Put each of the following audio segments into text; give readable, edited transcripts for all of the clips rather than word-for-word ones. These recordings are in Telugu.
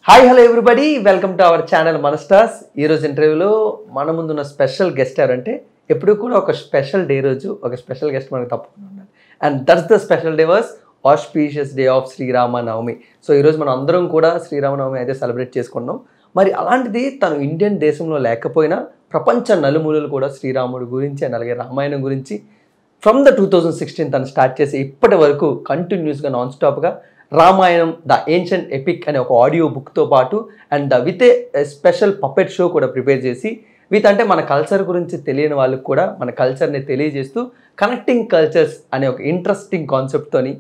Hi hello everybody, welcome to our channel మన స్టార్స్. ఈరోజు ఇంటర్వ్యూలో మన ముందున్న స్పెషల్ గెస్ట్ ఎవరంటే, ఎప్పుడు కూడా ఒక స్పెషల్ డే రోజు ఒక స్పెషల్ గెస్ట్ మనకు తప్పకుండా ఉండాలి. And that's the special day was auspicious day of Sri Rama Navami. So ఈరోజు మనం అందరం కూడా శ్రీరామనవమి అయితే సెలబ్రేట్ చేసుకున్నాం. మరి అలాంటిది తను ఇండియన్ దేశంలో లేకపోయినా ప్రపంచ నలుమూలలు కూడా శ్రీరాముడి గురించి అండ్ అలాగే రామాయణం గురించి ఫ్రమ్ ద 2016 తను స్టార్ట్ చేసి ఇప్పటి వరకు కంటిన్యూస్గా నాన్ స్టాప్గా రామాయణం ద ఏన్షియంట్ ఎపిక్ అనే ఒక ఆడియో బుక్తో పాటు and with a special puppet show కూడా ప్రిపేర్ చేసి అంటే మన కల్చర్ గురించి తెలియని వాళ్ళకి కూడా మన కల్చర్ని తెలియజేస్తూ కనెక్టింగ్ కల్చర్స్ అనే ఒక ఇంట్రెస్టింగ్ కాన్సెప్ట్తోని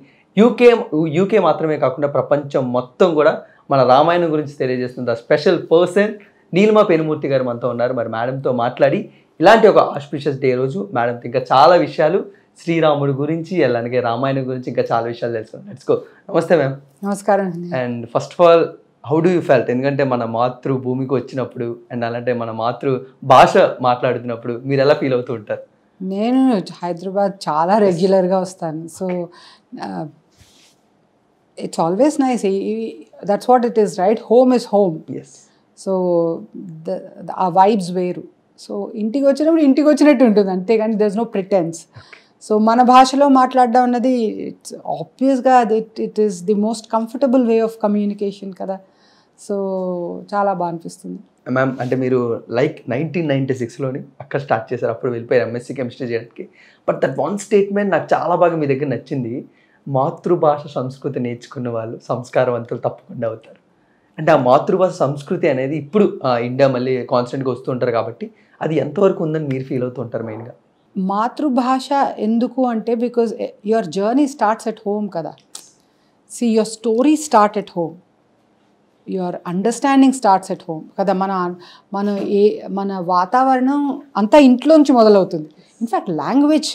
యూకే మాత్రమే కాకుండా ప్రపంచం మొత్తం కూడా మన రామాయణం గురించి తెలియజేస్తున్న స్పెషల్ పర్సన్ నీలిమా పెనుమూర్తి గారు మనతో ఉన్నారు. మరి మేడంతో మాట్లాడి ఇలాంటి ఒక ఆస్పిషియస్ డే రోజు మేడంతో ఇంకా చాలా విషయాలు శ్రీరాముడి గురించి అలాగే రామాయణం గురించి ఇంకా చాలా విషయాలు తెలుసుకుందాం. Let's go. నమస్తే మ్యామ్. నమస్కారం. And first of all how do you felt? ఎందుకంటే మన మాతృభూమికి వచ్చినప్పుడు అండ్ అలాంటి మన మాతృ భాష మాట్లాడుతున్నప్పుడు మీరు ఎలా ఫీల్ అవుతూ ఉంటారు? నేను హైదరాబాద్ చాలా రెగ్యులర్గా వస్తాను. So it's always nice. That's what it is, right? Home is home. Yes. So ఆ వైబ్స్ వేరు. సో ఇంటికి వచ్చినప్పుడు ఇంటికి వచ్చినట్టు ఉంటుంది, అంతేగాని there is no pretence. So మన భాషలో మాట్లాడడం అన్నది ఇట్స్ ఆబ్వియస్గా it is the most comfortable way of communication కదా. సో చాలా బాగా అనిపిస్తుంది. మ్యామ్, అంటే మీరు లైక్ 1996లోని అక్కడ స్టార్ట్ చేశారు, అప్పుడు వెళ్ళిపోయారు ఎంఎస్సీ కెమిస్ట్రీ చేయడానికి. బట్ దట్ వన్ స్టేట్మెంట్ నాకు చాలా బాగా మీ దగ్గర నచ్చింది. మాతృభాష సంస్కృతి నేర్చుకున్న వాళ్ళు సంస్కారవంతులు తప్పకుండా అవుతారు. అంటే ఆ మాతృభాష సంస్కృతి అనేది ఇప్పుడు ఇండియా మళ్ళీ కాన్స్టెంట్గా వస్తుంటారు కాబట్టి అది ఎంతవరకు ఉందని మీరు ఫీల్ అవుతూ ఉంటారు మెయిన్గా? మాతృభాష ఎందుకు అంటే because your journey starts at home కదా. See your story start at home, your understanding starts at home కదా. మన వాతావరణం అంతా ఇంట్లోంచి మొదలవుతుంది. ఇన్ఫ్యాక్ట్ లాంగ్వేజ్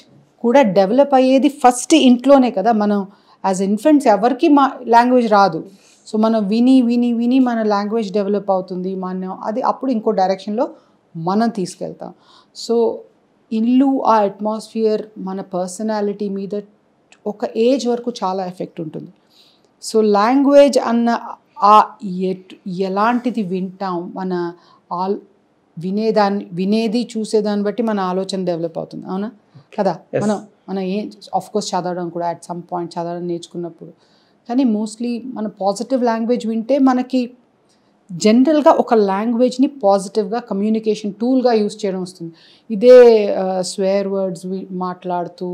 కూడా డెవలప్ అయ్యేది ఫస్ట్ ఇంట్లోనే కదా. మనం యాజ్ ఇన్ఫెంట్స్ ఎవరికి లాంగ్వేజ్ రాదు. సో మనం విని విని విని మన లాంగ్వేజ్ డెవలప్ అవుతుంది. అది అప్పుడు ఇంకో డైరెక్షన్లో మనం తీసుకెళ్తాం. సో ఇల్లు, ఆ అట్మాస్ఫియర్ మన పర్సనాలిటీ మీద ఒక ఏజ్ వరకు చాలా ఎఫెక్ట్ ఉంటుంది. సో లాంగ్వేజ్ అన్న ఎలాంటిది వింటాం, మన వినేది చూసేదాన్ని బట్టి మన ఆలోచన డెవలప్ అవుతుంది, అవునా కదా. మనం ఆఫ్కోర్స్ చదవడం కూడా అట్ సమ్ పాయింట్ చదవడం నేర్చుకున్నప్పుడు, కానీ మోస్ట్లీ మన పాజిటివ్ లాంగ్వేజ్ వింటే మనకి జనరల్గా ఒక లాంగ్వేజ్ని పాజిటివ్గా కమ్యూనికేషన్ టూల్గా యూస్ చేయడం వస్తుంది. ఇదే స్వేర్ వర్డ్స్ మాట్లాడుతూ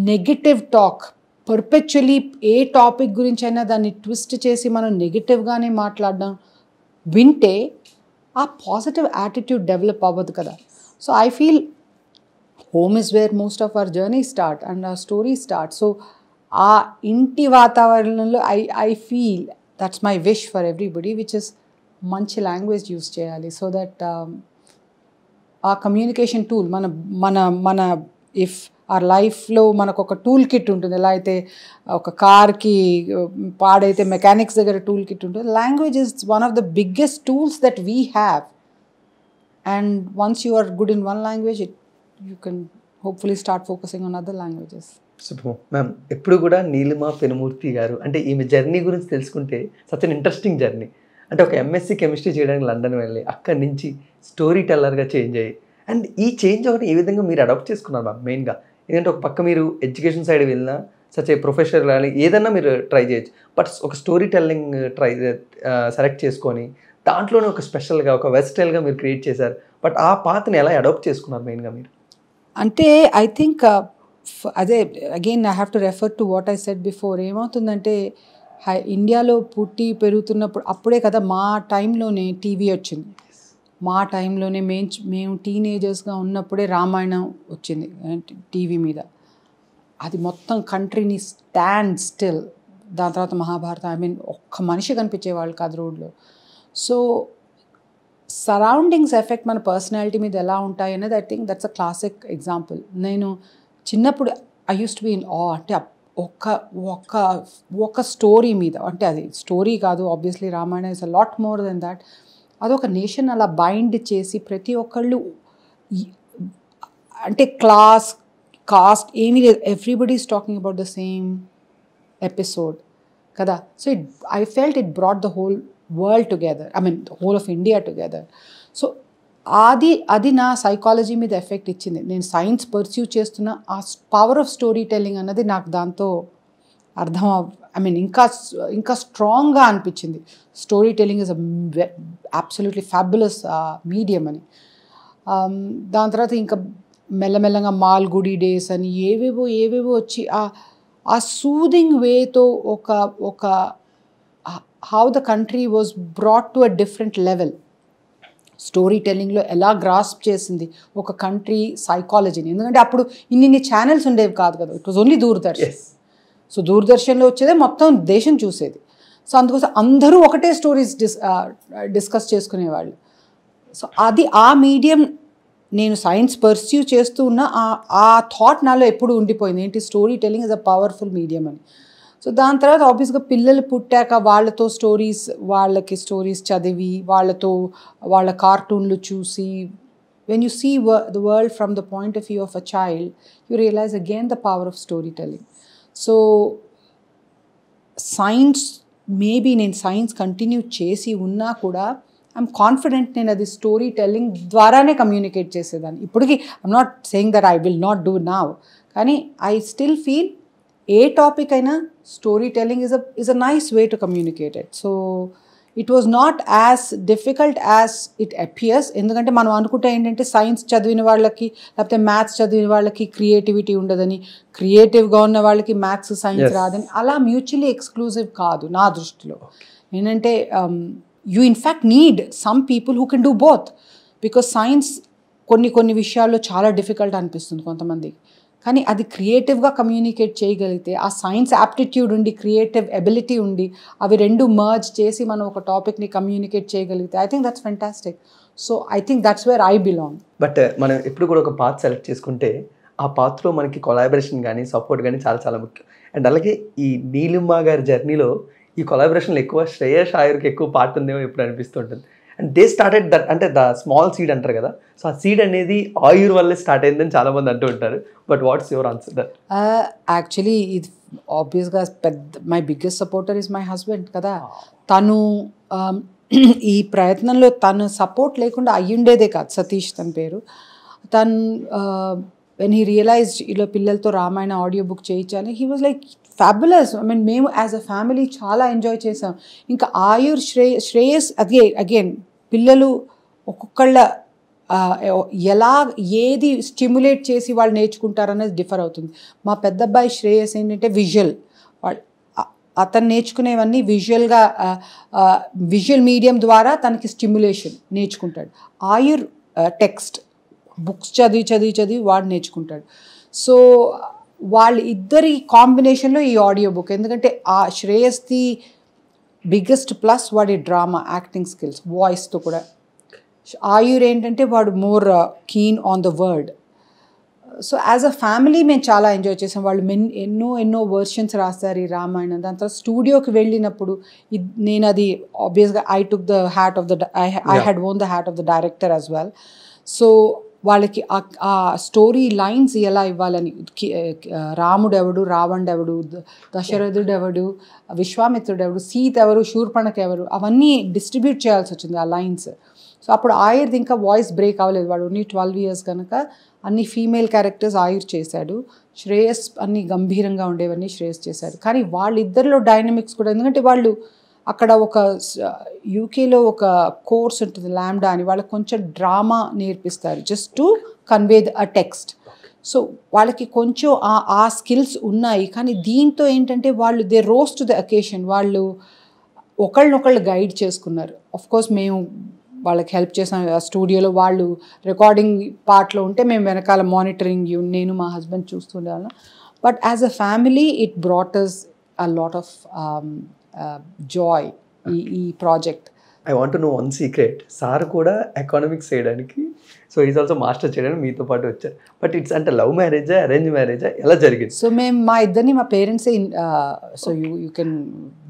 నెగటివ్ టాక్ పర్పెచువలీ ఏ టాపిక్ గురించి అయినా దాన్ని ట్విస్ట్ చేసి మనం నెగిటివ్గానే మాట్లాడడం వింటే ఆ పాజిటివ్ యాటిట్యూడ్ డెవలప్ అవ్వదు కదా. So I feel home is where most of our journey start and hour story start. So ఆ ఇంటి వాతావరణంలో I feel that's my wish for everybody, which is మంచి లాంగ్వేజ్ యూస్ చేయాలి. సో దట్ ఆ కమ్యూనికేషన్ టూల్ మన ఇఫ్ ఆర్ లైఫ్లో మనకు ఒక టూల్ కిట్ ఉంటుంది. ఎలా అయితే ఒక కార్కి పాడైతే మెకానిక్స్ దగ్గర టూల్ కిట్ ఉంటుంది, language is one of the biggest tools that we have. And once you are good in one language, you can hopefully start focusing on other languages. Super ma'am. ఎప్పుడు కూడా నీలిమా పెనుమూర్తి గారు అంటే ఈమె జర్నీ గురించి తెలుసుకుంటే సచ్ అన్ ఇంట్రెస్టింగ్ జర్నీ. అంటే ఒక ఎంఎస్సీ కెమిస్ట్రీ చేయడానికి లండన్ వెళ్ళి అక్కడి నుంచి స్టోరీ టెల్లర్గా చేంజ్ అయ్యి అండ్ ఈ చేంజ్ ఒకటి ఏ విధంగా మీరు అడాప్ట్ చేసుకున్నారు మ్యామ్ మెయిన్గా? ఎందుకంటే ఒక పక్క మీరు ఎడ్యుకేషన్ సైడ్ వెళ్ళినా సచ్ ఏ ప్రొఫెషనల్ కానీ ఏదన్నా మీరు ట్రై చేయొచ్చు, బట్ ఒక స్టోరీ టెల్లింగ్ సెలెక్ట్ చేసుకొని దాంట్లోనే ఒక స్పెషల్గా ఒక వెస్టైల్గా మీరు క్రియేట్ చేశారు. బట్ ఆ పాత్ని ఎలా అడాప్ట్ చేసుకున్నారు మెయిన్గా మీరు? అంటే ఐ థింక్ అదే again I have to refer to what I said before. ఏమవుతుందంటే ఇండియాలో పుట్టి పెరుగుతున్నప్పుడు అప్పుడే కదా మా టైంలోనే టీవీ వచ్చింది. మా టైంలోనే మేము టీనేజర్స్గా ఉన్నప్పుడే రామాయణం వచ్చింది టీవీ మీద. అది మొత్తం కంట్రీని స్టాండ్ స్టిల్. దాని తర్వాత మహాభారతం. ఐ మీన్ ఒక్క మనిషి కనిపించేవాళ్ళు కాదు రోడ్లో. సో సరౌండింగ్స్ ఎఫెక్ట్ మన పర్సనాలిటీ మీద ఎలా ఉంటాయి అనేది I think that's a classic example. నేను చిన్నప్పుడు I use to be in ఆ అంటే ఒక స్టోరీ మీద, అంటే అది స్టోరీ కాదు obviously, Ramayana is a lot more than that. అదొక నేషన్ అలా బైండ్ చేసి ప్రతి ఒక్కళ్ళు అంటే కాస్ట్ ఏమీ లేదు, everybody is talking about the same episode కదా. So I felt it brought the whole world together, I mean whole of India together. So అది నా సైకాలజీ మీద ఎఫెక్ట్ ఇచ్చింది. నేను సైన్స్ పర్స్యూ చేస్తున్న ఆ పవర్ ఆఫ్ స్టోరీ టెల్లింగ్ అన్నది నాకు దాంతో అర్థం ఐ మీన్ ఇంకా స్ట్రాంగ్గా అనిపించింది. Story telling is absolutely fabulous medium అని. దాని తర్వాత ఇంకా మెల్లమెల్లగా మాల్గుడి డేస్ అని ఏవేవో వచ్చి ఆ సూదింగ్ వేతో ఒక how the country was brought to a different level. Story టెల్లింగ్లో ఎలా గ్రాస్ప్ చేసింది ఒక కంట్రీ సైకాలజీని. ఎందుకంటే అప్పుడు ఇన్ని ఛానల్స్ ఉండేవి కాదు కదా, it was only Doordarshan. So దూరదర్శన్లో వచ్చేదే మొత్తం దేశం చూసేది. సో అందుకోసం అందరూ ఒకటే స్టోరీస్ డిస్కస్ చేసుకునేవాళ్ళు. సో అది ఆ మీడియం నేను సైన్స్ పర్స్యూ చేస్తూ ఉన్న ఆ థాట్ నాలో ఎప్పుడు ఉండిపోయింది, ఏంటి story telling is a powerful medium అని. సో దాని తర్వాత ఆబ్వియస్గా పిల్లలు పుట్టాక వాళ్ళతో వాళ్ళకి స్టోరీస్ చదివి వాళ్ళ కార్టూన్లు చూసి, when you see the world from the point of view of a child, you realize again the power of storytelling. So science, maybe నేను సైన్స్ కంటిన్యూ చేసి ఉన్నా కూడా ఐఎమ్ కాన్ఫిడెంట్ నేను అది స్టోరీ టెల్లింగ్ ద్వారానే కమ్యూనికేట్ చేసేదాన్ని. ఇప్పటికీ I'm not saying that I will not do now, కానీ ఐ స్టిల్ ఫీల్ ఏ టాపిక్ అయినా story telling is a nice way to communicate it. So it was not as difficult as it appears. ఎందుకంటే మనం అనుకుంటే ఏంటంటే సైన్స్ చదివిన వాళ్ళకి లేకపోతే మ్యాథ్స్ చదివిన వాళ్ళకి క్రియేటివిటీ ఉండదని, క్రియేటివ్గా ఉన్న వాళ్ళకి మ్యాథ్స్ సైన్స్ రాదని. అలా మ్యూచువల్లీ ఎక్స్క్లూజివ్ కాదు నా దృష్టిలో. ఏంటంటే you in fact need some people who can do both, because science కొన్ని విషయాల్లో చాలా డిఫికల్ట్ అనిపిస్తుంది కొంతమందికి, కానీ అది క్రియేటివ్గా కమ్యూనికేట్ చేయగలిగితే, ఆ సైన్స్ యాప్టిట్యూడ్ ఉండి క్రియేటివ్ ఎబిలిటీ ఉండి అవి రెండు మర్జ్ చేసి మనం ఒక టాపిక్ని కమ్యూనికేట్ చేయగలిగితే I think that's fantastic. So I think that's where I belong. But మనం ఎప్పుడు కూడా ఒక పాత్ సెలెక్ట్ చేసుకుంటే ఆ పాత్రలో మనకి కొలాబరేషన్ కానీ సపోర్ట్ కానీ చాలా చాలా ముఖ్యం. అండ్ అలాగే ఈ నీలిమ గారి జర్నీలో ఈ కొలాబరేషన్లో ఎక్కువ శ్రేయస్ అయ్యర్కి ఎక్కువ పార్ట్ ఉందేమో ఎప్పుడు అనిపిస్తుంటుంది. అండ్ దే స్టార్టెడ్ దట్, అంటే ద స్మాల్ సీడ్ అంటారు కదా, సో ఆ సీడ్ అనేది ఆయుర్ వల్లే స్టార్ట్ అయిందని చాలామంది అంటూ ఉంటారు. But what's your answer that? Actually ఇది ఆబ్వియస్గా my biggest supporter is my husband కదా. తను ఈ ప్రయత్నంలో తను సపోర్ట్ లేకుండా అయ్యుండేదే కాదు. సతీష్ తన పేరు. తను వెన్ హీ రియలైజ్డ్ ఇలా పిల్లలతో రామాయణ ఆడియో బుక్ చేయించాలి, he was like fabulous. I mean మేము యాజ్ అ ఫ్యామిలీ చాలా ఎంజాయ్ చేసాం. ఇంకా ఆయుర్ శ్రేయస్ అగైన్ పిల్లలు ఒక్కొక్కళ్ళ ఎలా ఏది స్టిమ్యులేట్ చేసి వాళ్ళు నేర్చుకుంటారనేది డిఫర్ అవుతుంది. మా పెద్ద అబ్బాయి శ్రేయస్ ఏంటంటే విజువల్, అతను నేర్చుకునేవన్నీ విజువల్ మీడియం ద్వారా తనకి స్టిమ్యులేషన్ నేర్చుకుంటాడు. ఆయుర్ టెక్స్ట్ బుక్స్ చదివి వాడు నేర్చుకుంటాడు. సో వాళ్ళ ఇద్దరి కాంబినేషన్లో ఈ ఆడియో బుక్, ఎందుకంటే ఆ శ్రేయస్ది బిగ్గెస్ట్ ప్లస్ వాడి డ్రామా యాక్టింగ్ స్కిల్స్, వాయిస్తో కూడా. ఆయుర్ ఏంటంటే వాడు more keen on the word. So as a family మేము చాలా ఎంజాయ్ చేసాం. వాళ్ళు ఎన్నో వర్షన్స్ రాస్తారు ఈ రామాయణం. దాని తర్వాత స్టూడియోకి వెళ్ళినప్పుడు నేను అది ఆబ్వియస్గా I took the hat of the I had own the hat of the director as well. So వాళ్ళకి ఆ స్టోరీ లైన్స్ ఎలా ఇవ్వాలని, రాముడు ఎవడు, రావణుడు ఎవడు, దశరథుడు ఎవడు, విశ్వామిత్రుడు ఎవడు, సీత ఎవరు, శూర్పణఖ ఎవరు, అవన్నీ డిస్ట్రిబ్యూట్ చేయాల్సి వచ్చింది ఆ లైన్స్. సో అప్పుడు ఆయుర్ది ఇంకా వాయిస్ బ్రేక్ అవ్వలేదు, వాడు ఓన్లీ 12 years కనుక అన్ని ఫీమేల్ క్యారెక్టర్స్ ఆయుర్ చేశాడు. శ్రేయస్ అన్ని గంభీరంగా ఉండేవన్నీ శ్రేయస్ చేశాడు. కానీ వాళ్ళిద్దరిలో డైనమిక్స్ కూడా, ఎందుకంటే వాళ్ళు అక్కడ ఒక యూకేలో ఒక కోర్స్ ఉంటుంది లాంబ్డా అని, వాళ్ళకి కొంచెం డ్రామా నేర్పిస్తారు just to convey a text. So వాళ్ళకి కొంచెం ఆ స్కిల్స్ ఉన్నాయి. కానీ దీంతో ఏంటంటే వాళ్ళు they rose to the occasion. వాళ్ళు ఒకళ్ళనొకళ్ళు గైడ్ చేసుకున్నారు. ఆఫ్కోర్స్ మేము వాళ్ళకి హెల్ప్ చేసాం స్టూడియోలో. వాళ్ళు రికార్డింగ్ పార్ట్లో ఉంటే మేము వెనకాల మానిటరింగ్ నేను మా హస్బెండ్ చూస్తుండేవాళ్ళం. But as a family it brought us a lot of joy ఈ project. I want to know one secret. Sir కూడా ఎకానమిక్స్ చేయడానికి, సో ఈజ్ ఆల్సో మాస్టర్ చేయడానికి మీతో పాటు వచ్చారు. బట్ ఇట్స్ అంటే లవ్ మ్యారేజా అరేంజ్ మ్యారేజా ఎలా జరిగింది? సో మేము మా ఇద్దరిని మా పేరెంట్సే, so you can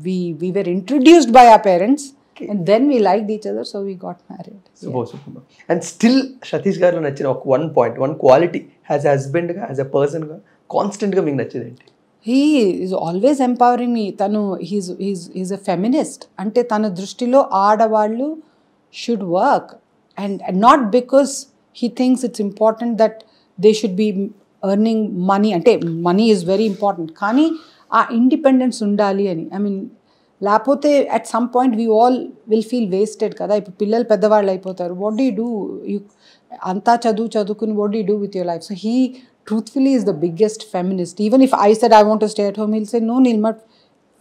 we were introduced by our parents and then we liked each other, so we got married. Super. And still సతీష్ గారిలో నచ్చిన ఒక one point, one quality as a హస్బెండ్గా, యాజ్ ఎ పర్సన్గా కాన్స్టెంట్గా మీకు నచ్చేది ఏంటి? He is always empowering me. తను హీజ్ అ ఫెమినిస్ట్. అంటే తన దృష్టిలో ఆడవాళ్ళు should work and not because he thinks it's important that they should be earning money. అంటే మనీ ఈజ్ వెరీ ఇంపార్టెంట్, కానీ ఆ ఇండిపెండెన్స్ ఉండాలి అని. ఐ మీన్ లేకపోతే at some point we all will feel wasted కదా. ఇప్పుడు పిల్లలు పెద్దవాళ్ళు అయిపోతారు. What do you do? You అంతా చదువుకుని what do you do with your life? So he truthfully is the biggest feminist. Even if I said I want to stay at home, he'll say no Nilma,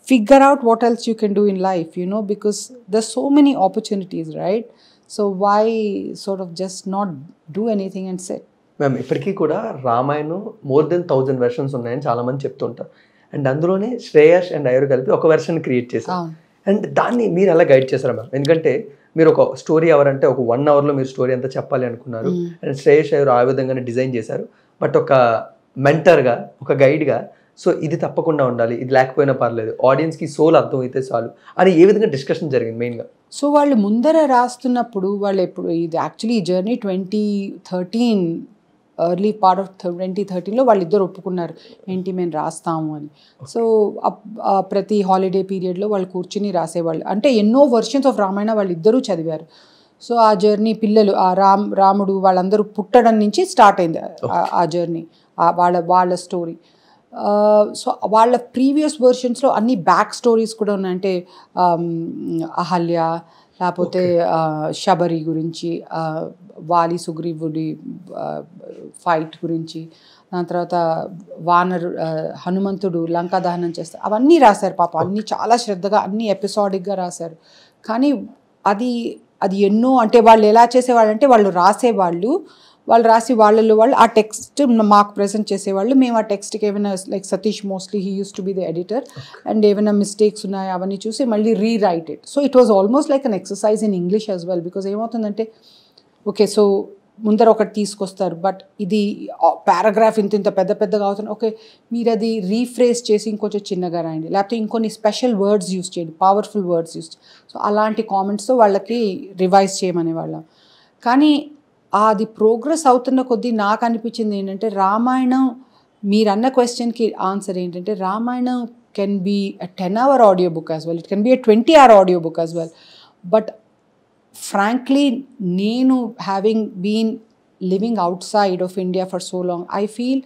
figure out what else you can do in life, you know, because there's so many opportunities, right? So why sort of just not do anything and sit? Ma'am ఇప్పటికీ కూడా రామాయణం మోర్ దెన్ 1000 వెర్షన్స్ ఉన్నాయని చాలా మంది చెప్తుంటారు. అండ్ అందులోనే శ్రేయస్ అండ్ అయ్యూర్ కలిపి ఒక వెర్షన్ క్రియేట్ చేశారు. అండ్ దాన్ని మీరు ఎలా గైడ్ చేశారు మ్యామ్? ఎందుకంటే మీరు ఒక స్టోరీ ఎవరంటే ఒక 1 అవర్లో మీరు స్టోరీ అంతా చెప్పాలి అనుకున్నారు. అండ్ శ్రేయస్ అయ్యూర్ ఆ విధంగానే డిజైన్ చేశారు. బట్ ఒక మెంటర్గా, ఒక గైడ్గా, సో ఇది తప్పకుండా ఉండాలి, ఇది లేకపోయినా పర్లేదు, ఆడియన్స్కి సోల్ అర్థమైతే చాలు అని ఏ విధంగా డిస్కషన్ జరిగింది మెయిన్గా? సో వాళ్ళు ముందర రాస్తున్నప్పుడు వాళ్ళు ఎప్పుడు ఇది యాక్చువల్లీ ఈ జర్నీ 2013 ఎర్లీ పార్ట్ ఆఫ్ 2013లో వాళ్ళిద్దరు ఒప్పుకున్నారు ఏంటి మేము రాస్తాము అని. సో ప్రతి హాలిడే పీరియడ్లో వాళ్ళు కూర్చుని రాసేవాళ్ళు. అంటే ఎన్నో వర్షన్స్ ఆఫ్ రామాయణ వాళ్ళిద్దరూ చదివారు. సో ఆ జర్నీ పిల్లలు ఆ రాముడు వాళ్ళందరూ పుట్టడం నుంచి స్టార్ట్ అయింది ఆ జర్నీ, వాళ్ళ స్టోరీ. సో వాళ్ళ ప్రీవియస్ వర్షన్స్లో అన్ని బ్యాక్ స్టోరీస్ కూడా ఉన్నాయి. అంటే అహల్య, లేకపోతే శబరి గురించి, వాలి సుగ్రీవుడి ఫైట్ గురించి, దాని తర్వాత హనుమంతుడు లంకా దహనం చేస్తారు, అవన్నీ రాశారు పాపం. అన్నీ చాలా శ్రద్ధగా అన్ని ఎపిసోడిక్గా రాశారు. కానీ అది ఎన్నో, అంటే వాళ్ళు ఎలా చేసేవాళ్ళు అంటే వాళ్ళు రాసి వాళ్ళు ఆ టెక్స్ట్ మాకు ప్రజెంట్ చేసేవాళ్ళు. మేము ఆ టెక్స్ట్కి ఏమైనా like Satish mostly he use to be the editor, and ఏమైనా మిస్టేక్స్ ఉన్నాయో అవన్నీ చూసి మళ్ళీ rewrite it. So it was almost like an exercise in English as well. Because ఏమవుతుందంటే ఓకే సో ముందర ఒకటి తీసుకొస్తారు, బట్ ఇది పారాగ్రాఫ్ ఇంత పెద్దగా అవుతుంది. ఓకే మీరు అది రీఫ్రేజ్ చేసి ఇంకొంచెం చిన్నగా రాయండి, లేకపోతే ఇంకొన్ని స్పెషల్ వర్డ్స్ యూస్ చేయండి, పవర్ఫుల్ వర్డ్స్ యూస్. సో అలాంటి కామెంట్స్తో వాళ్ళకి రివైజ్ చేయమనే వాళ్ళం. కానీ అది ప్రోగ్రెస్ అవుతున్న కొద్దీ నాకు అనిపించింది ఏంటంటే రామాయణం, మీరన్న క్వశ్చన్కి ఆన్సర్ ఏంటంటే Ramayanam can be a 10-hour audio book as well, it can be a 20-hour audio book as well. But frankly, నేను having been living outside of India for so long, I feel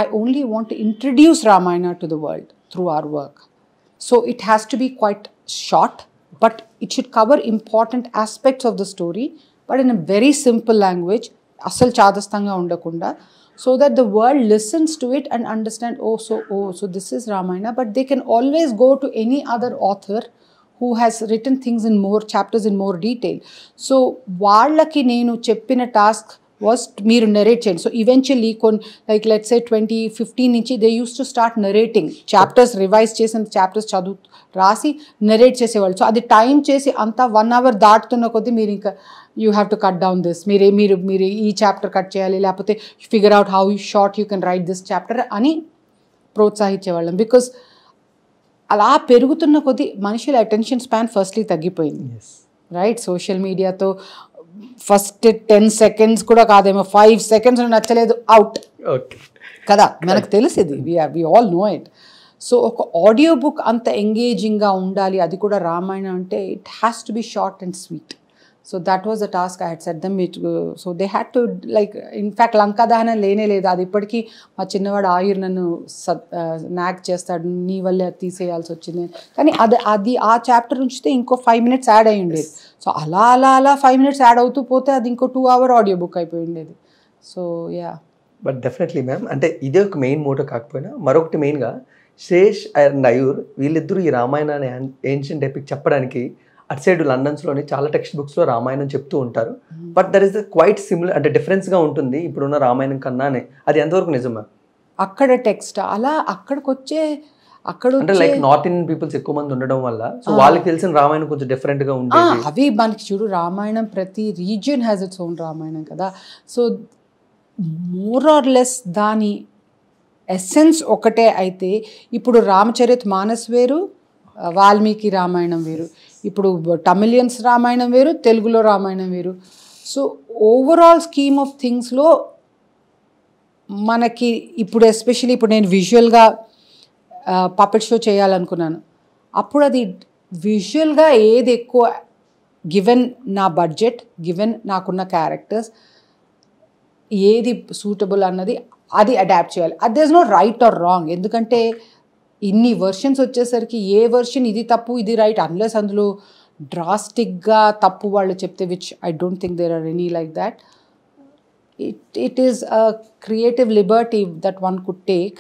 I only want to introduce Ramayana to the world through our work. So it has to be quite short, but it should cover important aspects of the story, but in a very simple language, asal chadastanga undakunda, so that the world listens to it and understand, so this is Ramayana. But they can always go to any other author who has written things in more chapters in more detail. So వాళ్ళకి నేను చెప్పిన టాస్క్ వాస్ మీరు నరేట్ చేయండి. So eventually like let's say 2015 నుంచి they use to start narrating chapters, revise చేసిన చాప్టర్స్ రాసి నరేట్ చేసేవాళ్ళు. సో అది టైం చేసి అంతా 1 hour దాటుతున్న కొద్దీ మీరు ఇంకా you have to cut down this, మీరు ఈ చాప్టర్ కట్ చేయాలి, లేకపోతే figure out how short U can write this chapter అని ప్రోత్సహించేవాళ్ళం. బికాస్ అలా పెరుగుతున్న కొద్దీ మనుషుల అటెన్షన్ స్పాన్ ఫస్ట్లీ తగ్గిపోయింది, రైట్? సోషల్ మీడియాతో ఫస్ట్ 10 seconds కూడా కాదేమో, 5 seconds నచ్చలేదు అవుట్ కదా, మనకు తెలిసింది, we all know it. So ఒక ఆడియో బుక్ అంత ఎంగేజింగ్గా ఉండాలి, అది కూడా రామాయణం అంటే it has to be short and sweet. So that was the task I had set them. So they had to like, in fact Lanka దహనం లేనే లేదు, అది ఇప్పటికీ మా ఆయుర్ నన్ను నాక్ చేస్తాడు, నీ వల్లే అది తీసేయాల్సి వచ్చింది. కానీ అది ఆ చాప్టర్ ఉంచితే ఇంకో 5 minutes యాడ్ అయి ఉండేది. సో అలా 5 minutes యాడ్ అవుతూ పోతే అది ఇంకో 2-hour ఆడియో బుక్ అయిపోయి ఉండేది. So yeah, but definitely ma'am, అంటే ఇదే ఒక మెయిన్ మోటో కాకపోయినా మరొకటి మెయిన్గా శ్రేష్ అండ్ అయ్యూర్ వీళ్ళిద్దరూ ఈ రామాయణాన్ని ఏన్షియంట్ ఎపిక్ చెప్పడానికి అటు సైడ్ లండన్స్లోని చాలా టెక్స్ట్ బుక్స్లో రామాయణం చెప్తూ ఉంటారు. But there is quite similar, అంటే డిఫరెన్స్గా ఉంటుంది ఇప్పుడున్న రామాయణం కన్నానే. అది ఎంతవరకు నిజమా? అక్కడ టెక్స్ట్ అలా అక్కడ అంటే లైక్ నార్త్ ఇండియన్ పీపుల్స్ ఎక్కువ మంది ఉండడం వల్ల సో వాళ్ళకి తెలిసిన రామాయణం కొంచెం డిఫరెంట్గా ఉంటుంది. అవి మనకి చూడు, రామాయణం ప్రతి region has its own Ramayanam కదా. సో మోర్ ఆర్ లెస్ దాని ఎసెన్స్ ఒకటే. అయితే ఇప్పుడు రామచరిత్ మానస్ వేరు, వాల్మీకి రామాయణం వేరు, ఇప్పుడు తమిళియన్స్ రామాయణం వేరు, తెలుగులో రామాయణం వేరు. సో ఓవరాల్ స్కీమ్ ఆఫ్ థింగ్స్లో మనకి ఇప్పుడు ఎస్పెషల్లీ ఇప్పుడు నేను విజువల్గా పపెట్ షో చేయాలనుకున్నాను. అప్పుడు అది విజువల్గా ఏది ఎక్కువ, గివెన్ నా బడ్జెట్, గివెన్ నాకున్న క్యారెక్టర్స్, ఏది సూటబుల్ అన్నది అది అడాప్ట్ చేయాలి. There is no right or wrong. ఎందుకంటే ఇన్ని వర్షన్స్ వచ్చేసరికి ఏ వర్షన్ ఇది తప్పు ఇది రైట్, అన్లెస్ అందులో డ్రాస్టిక్గా తప్పు వాళ్ళు చెప్తే, which I don't think there are any like that. It is a creative liberty that one could take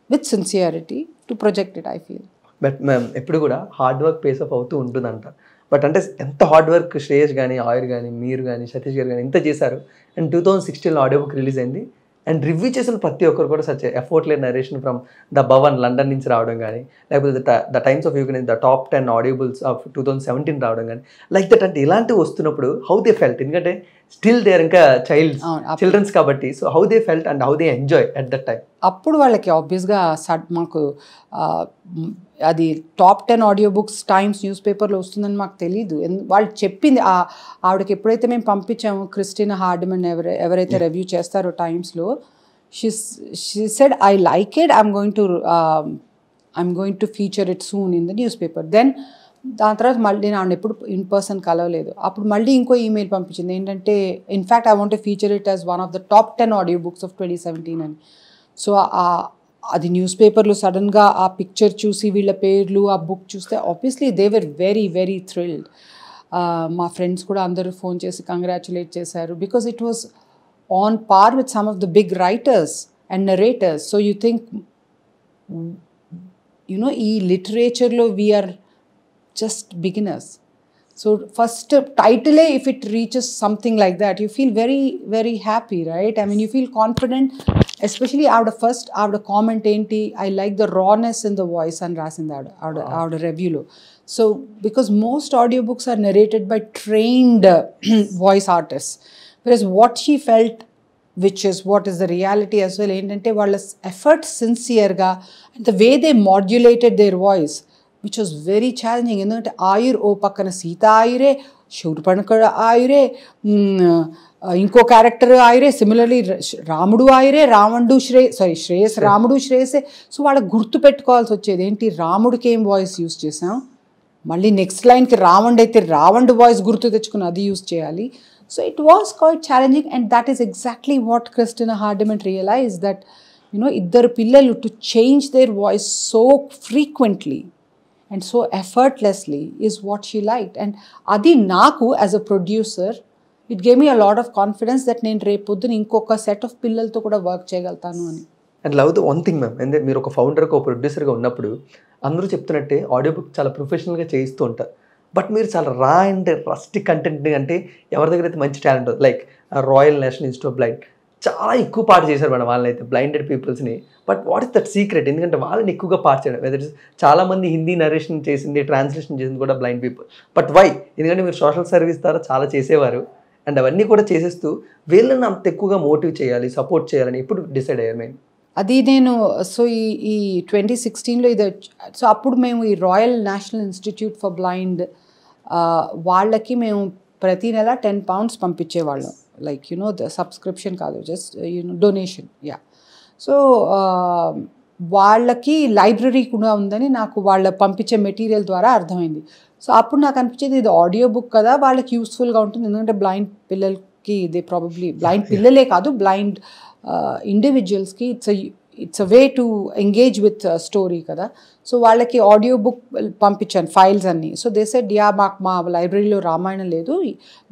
with sincerity to project it, I feel. But ma'am ఎప్పుడు కూడా హార్డ్ వర్క్ పేస్ ఆఫ్ అవుతూ ఉంటుందంట. బట్ అంటే ఎంత హార్డ్ వర్క్ శ్రేయస్ కానీ, ఆయుర్ కానీ, మీరు కానీ, సతీష్ గారు కానీ ఎంత చేశారు. అండ్ 2016లో ఆడియో బుక్ రిలీజ్ అయింది. అండ్ రివ్యూ చేసిన ప్రతి ఒక్కరు కూడా such effortless narration from the Bhavan London నుంచి రావడం కానీ, లేకపోతే the Times of UK the top 10 audibles of 2017 రావడం కానీ, లైక్ దట్. అంటే ఇలాంటివి వస్తున్నప్పుడు హౌ దే ఫెల్ట్, ఎందుకంటే స్టిల్ దే ఆర్ ఇంకా చిల్డ్రన్స్ కాబట్టి, so how they felt and how they enjoy at that time? అప్పుడు వాళ్ళకి ఆబ్వియస్గా మాకు అది top 10 audio books times news పేపర్లో వస్తుందని మాకు తెలీదు. వాళ్ళు చెప్పింది ఆవిడకి ఎప్పుడైతే మేము పంపించాము, క్రిస్టినా హార్డిమన్ ఎవరైతే రివ్యూ చేస్తారో టైమ్స్లో, she said I like it, I'm going to feature it soon in the newspaper. Then దాని తర్వాత మళ్ళీ నేను ఆవిడ ఎప్పుడు ఇన్ పర్సన్ కలవలేదు. అప్పుడు మళ్ళీ ఇంకో ఈమెయిల్ పంపించింది ఏంటంటే, in fact I want to feature it as one of the top 10 audio books of 2017 అని. సో అది న్యూస్ పేపర్లో సడన్గా ఆ పిక్చర్ చూసి వీళ్ళ పేర్లు ఆ బుక్ చూస్తే obviously they were very very thrilled. మా ఫ్రెండ్స్ కూడా అందరూ ఫోన్ చేసి కంగ్రాచులేట్ చేశారు, because it was on par with some of the big writers and narrators. So you think you know ఈ లిటరేచర్లో we are just beginners. So first title, if it reaches something like that, you feel very very happy, right? I mean, you feel confident, especially after comment enti, I like the rawness in the voice and rasinda after review lo. So because most audiobooks are narrated by trained voice artists, whereas what she felt, which is what is the reality as well, entante వాళ్ళ effort sincere ga and the way they modulated their voice, which was very challenging. ఎందుకంటే ఆయుర్ ఓ పక్కన సీత ఆయురే, శూర్పణఖ ఆయురే, ఇంకో క్యారెక్టర్ ఆయురే, సిమిలర్లీ రాముడు ఆయురే, రావణుడు శ్రేయస్ రాముడు శ్రేయసే. సో వాళ్ళకి గుర్తు పెట్టుకోవాల్సి వచ్చేది ఏంటి, రాముడికి ఏం వాయిస్ యూస్ చేసాం, మళ్ళీ నెక్స్ట్ లైన్కి రావణుడు అయితే రావణుడు వాయిస్ గుర్తు తెచ్చుకుని అది యూస్ చేయాలి. So it was quite challenging. And that is exactly what Christina Hardiman realise, that you know ఇద్దరు పిల్లలు to change their voice so frequently and so effortlessly is what she liked. And adi naku as a producer, it gave me a lot of confidence that నేను రేపొద్దున ఇంకొక సెట్ ఆఫ్ పిల్లలతో కూడా వర్క్ చేయగలుగుతాను అని. And love the one thing ma'am, అంటే మీరు ఒక ఫౌండర్గా, ఒక ప్రొడ్యూసర్గా ఉన్నప్పుడు అందరూ చెప్తున్నట్టే ఆడియో బుక్ చాలా ప్రొఫెషనల్గా చేయిస్తూ ఉంటారు. బట్ మీరు చాలా రా అండ్ రస్టిక్ కంటెంట్, అంటే ఎవరి దగ్గర అయితే మంచి talent, like Royal National Institute of Blind చాలా ఎక్కువ పాటు చేశారు మేడం వాళ్ళైతే, బ్లైండెడ్ పీపుల్స్ని. But what is that secret? ఎందుకంటే వాళ్ళని ఎక్కువగా పాటు చేయడం, వెదర్ ఇస్ చాలామంది హిందీ నరేషన్ చేసింది, ట్రాన్స్లేషన్ చేసింది కూడా బ్లైండ్ పీపుల్. But why? ఎందుకంటే మీరు సోషల్ సర్వీస్ ద్వారా చాలా చేసేవారు, అండ్ అవన్నీ కూడా చేసేస్తూ వీళ్ళని అంత ఎక్కువగా మోటివ్ చేయాలి, సపోర్ట్ చేయాలని ఎప్పుడు డిసైడ్ అయ్యారు మేము? అది నేను సో ఈ 2016లో ఇది, సో అప్పుడు మేము ఈ royal National Institute for blind వాళ్ళకి మేము ప్రతి నెల £10 పంపించేవాళ్ళం. లైక్ యునో ద సబ్స్క్రిప్షన్ కాదు, just you know donation. Yeah. So వాళ్ళకి లైబ్రరీ కూడా ఉందని నాకు వాళ్ళ పంపించే మెటీరియల్ ద్వారా అర్థమైంది. సో అప్పుడు నాకు అనిపించేది ఇది ఆడియో బుక్ కదా, వాళ్ళకి యూస్ఫుల్గా ఉంటుంది. ఎందుకంటే బ్లైండ్ పిల్లలకి దే ప్రాబబ్లీ, బ్లైండ్ పిల్లలే కాదు బ్లైండ్ ఇండివిజువల్స్కి it's a way to engage with story కదా. సో వాళ్ళకి ఆడియో బుక్ పంపించాను, ఫైల్స్ అన్నీ. సో దే సెడ్ యా, మాకు మా లైబ్రరీలో రామాయణం లేదు,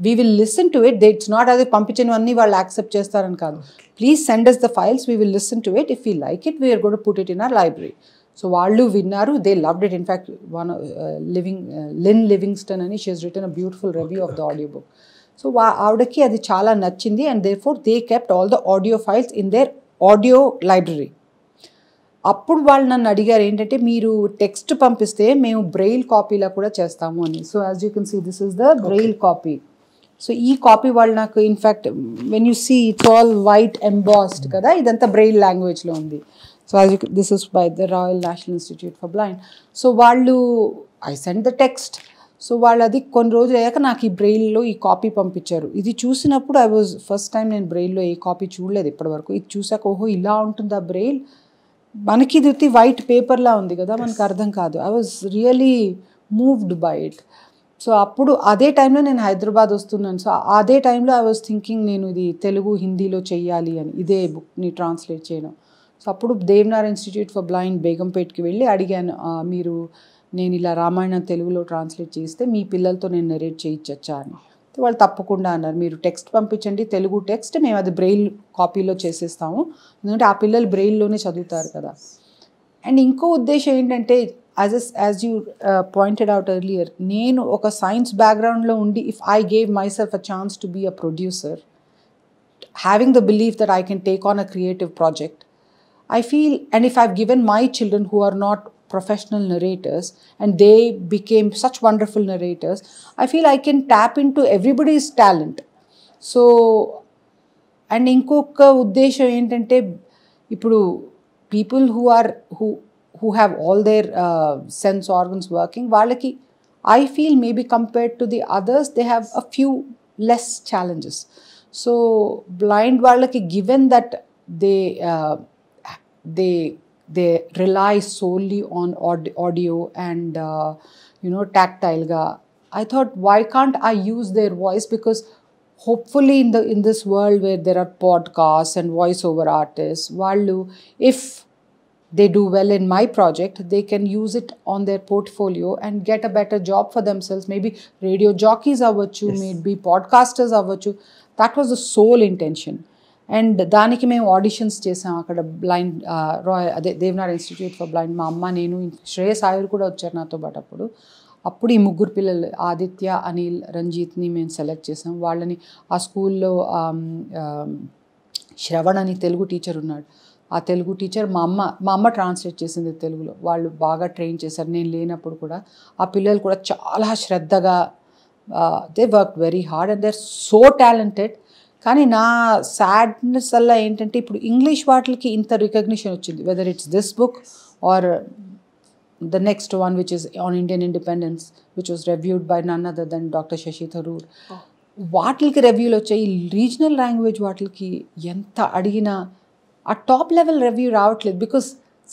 we will listen to it. It's not అది పంపించినవన్నీ వాళ్ళు యాక్సెప్ట్ చేస్తారని కాదు, please send us the files, we will listen to it, if you like it we are going to put it in our library. So వాళ్ళు విన్నారు, they loved it. In fact Lynn Livingston అని, she has written a beautiful review of the audio book. So ఆవిడకి అది చాలా నచ్చింది, and therefore they kept all the audio files in their audio library. అప్పుడు వాళ్ళు నన్ను అడిగారు ఏంటంటే, మీరు టెక్స్ట్ పంపిస్తే మేము బ్రెయిల్ కాపీలా కూడా చేస్తాము అని. So as you can see this is the braille copy. So ఈ కాపీ వాళ్ళు నాకు, in fact when you see it's all white embossed కదా, ఇదంతా బ్రెయిల్ లాంగ్వేజ్లో ఉంది. So as you, this is by the Royal National Institute for Blind. So వాళ్ళు, I send the text. So వాళ్ళు అది కొన్ని రోజులు అయ్యాక నాకు ఈ బ్రెయిల్లో ఈ కాపీ పంపించారు. ఇది చూసినప్పుడు ఫస్ట్ టైం నేను బ్రెయిల్లో ఏ కాపీ చూడలేదు ఇప్పటివరకు. ఇది చూసాక ఓహో ఇలా ఉంటుందా బ్రెయిల్, మనకి ఇది వైట్ పేపర్లా ఉంది కదా, మనకు అర్థం కాదు. I was really moved by it. So అప్పుడు అదే టైంలో నేను హైదరాబాద్ వస్తున్నాను. సో అదే టైంలో ఐ వాజ్ థింకింగ్ నేను ఇది తెలుగు హిందీలో చెయ్యాలి అని, ఇదే బుక్ని ట్రాన్స్లేట్ చేయడం. సో అప్పుడు దేవనార్ ఇన్స్టిట్యూట్ ఫర్ బ్లైండ్ బేగంపేట్కి వెళ్ళి అడిగాను, మీరు నేను ఇలా రామాయణం తెలుగులో ట్రాన్స్లేట్ చేస్తే మీ పిల్లలతో నేను నెరేట్ చేయించచ్చా అని. వాళ్ళు తప్పకుండా అన్నారు, మీరు టెక్స్ట్ పంపించండి, తెలుగు టెక్స్ట్, మేము అది బ్రెయిల్ కాపీలో చేసేస్తాము, ఎందుకంటే ఆ పిల్లలు బ్రెయిల్లోనే చదువుతారు కదా. అండ్ ఇంకో ఉద్దేశం ఏంటంటే, as you pointed out earlier, నేను ఒక సైన్స్ బ్యాక్గ్రౌండ్లో ఉండి if I gave myself a chance to be a producer, having the belief that I can take on a creative project, I feel, and if I've given my children who are not professional narrators and they became such wonderful narrators, I feel I can tap into everybody's talent. So, and inkoka uddesham entante, ippudu people who have all their sense organs working, vallaki I feel maybe compared to the others they have a few less challenges. So blind vallaki, given that they rely solely on audio and tactile ga, I thought, why can't I use their voice? Because hopefully in this world where there are podcasts and voice over artists, vallu if they do well in my project, they can use it on their portfolio and get a better job for themselves. Maybe radio jockeys avvachu, maybe podcasters avvachu. That was the sole intention. And దానికి మేము ఆడిషన్స్ చేసాం అక్కడ బ్లైండ్ అదే దేవనార్ ఇన్స్టిట్యూట్ ఫర్ బ్లైండ్. మా అమ్మ, నేను, శ్రేయస్ ఆయుర్ కూడా వచ్చారు నాతో పాటు. అప్పుడు ఈ ముగ్గురు పిల్లలు ఆదిత్య, అనిల్, రంజిత్ని మేము సెలెక్ట్ చేసాం. వాళ్ళని ఆ స్కూల్లో శ్రవణ్ అని తెలుగు టీచర్ ఉన్నాడు, ఆ తెలుగు టీచర్ మా అమ్మ ట్రాన్స్లేట్ చేసింది తెలుగులో. వాళ్ళు బాగా ట్రైన్ చేశారు నేను లేనప్పుడు కూడా. ఆ పిల్లలు కూడా చాలా శ్రద్ధగా, they work very hard and they are so talented. కానీ నా సాడ్నెస్ వల్ల ఏంటంటే, ఇప్పుడు ఇంగ్లీష్ వాటికి ఇంత రికగ్నిషన్ వచ్చింది, whether it's this book or the next one which is on Indian independence, which was reviewed by none other than doctor Shashi Tharoor. వాటికి రివ్యూలు వచ్చాయి. రీజనల్ లాంగ్వేజ్ వాటికి ఎంత అడిగినా ఆ టాప్ లెవెల్ రివ్యూ రావట్లేదు. Because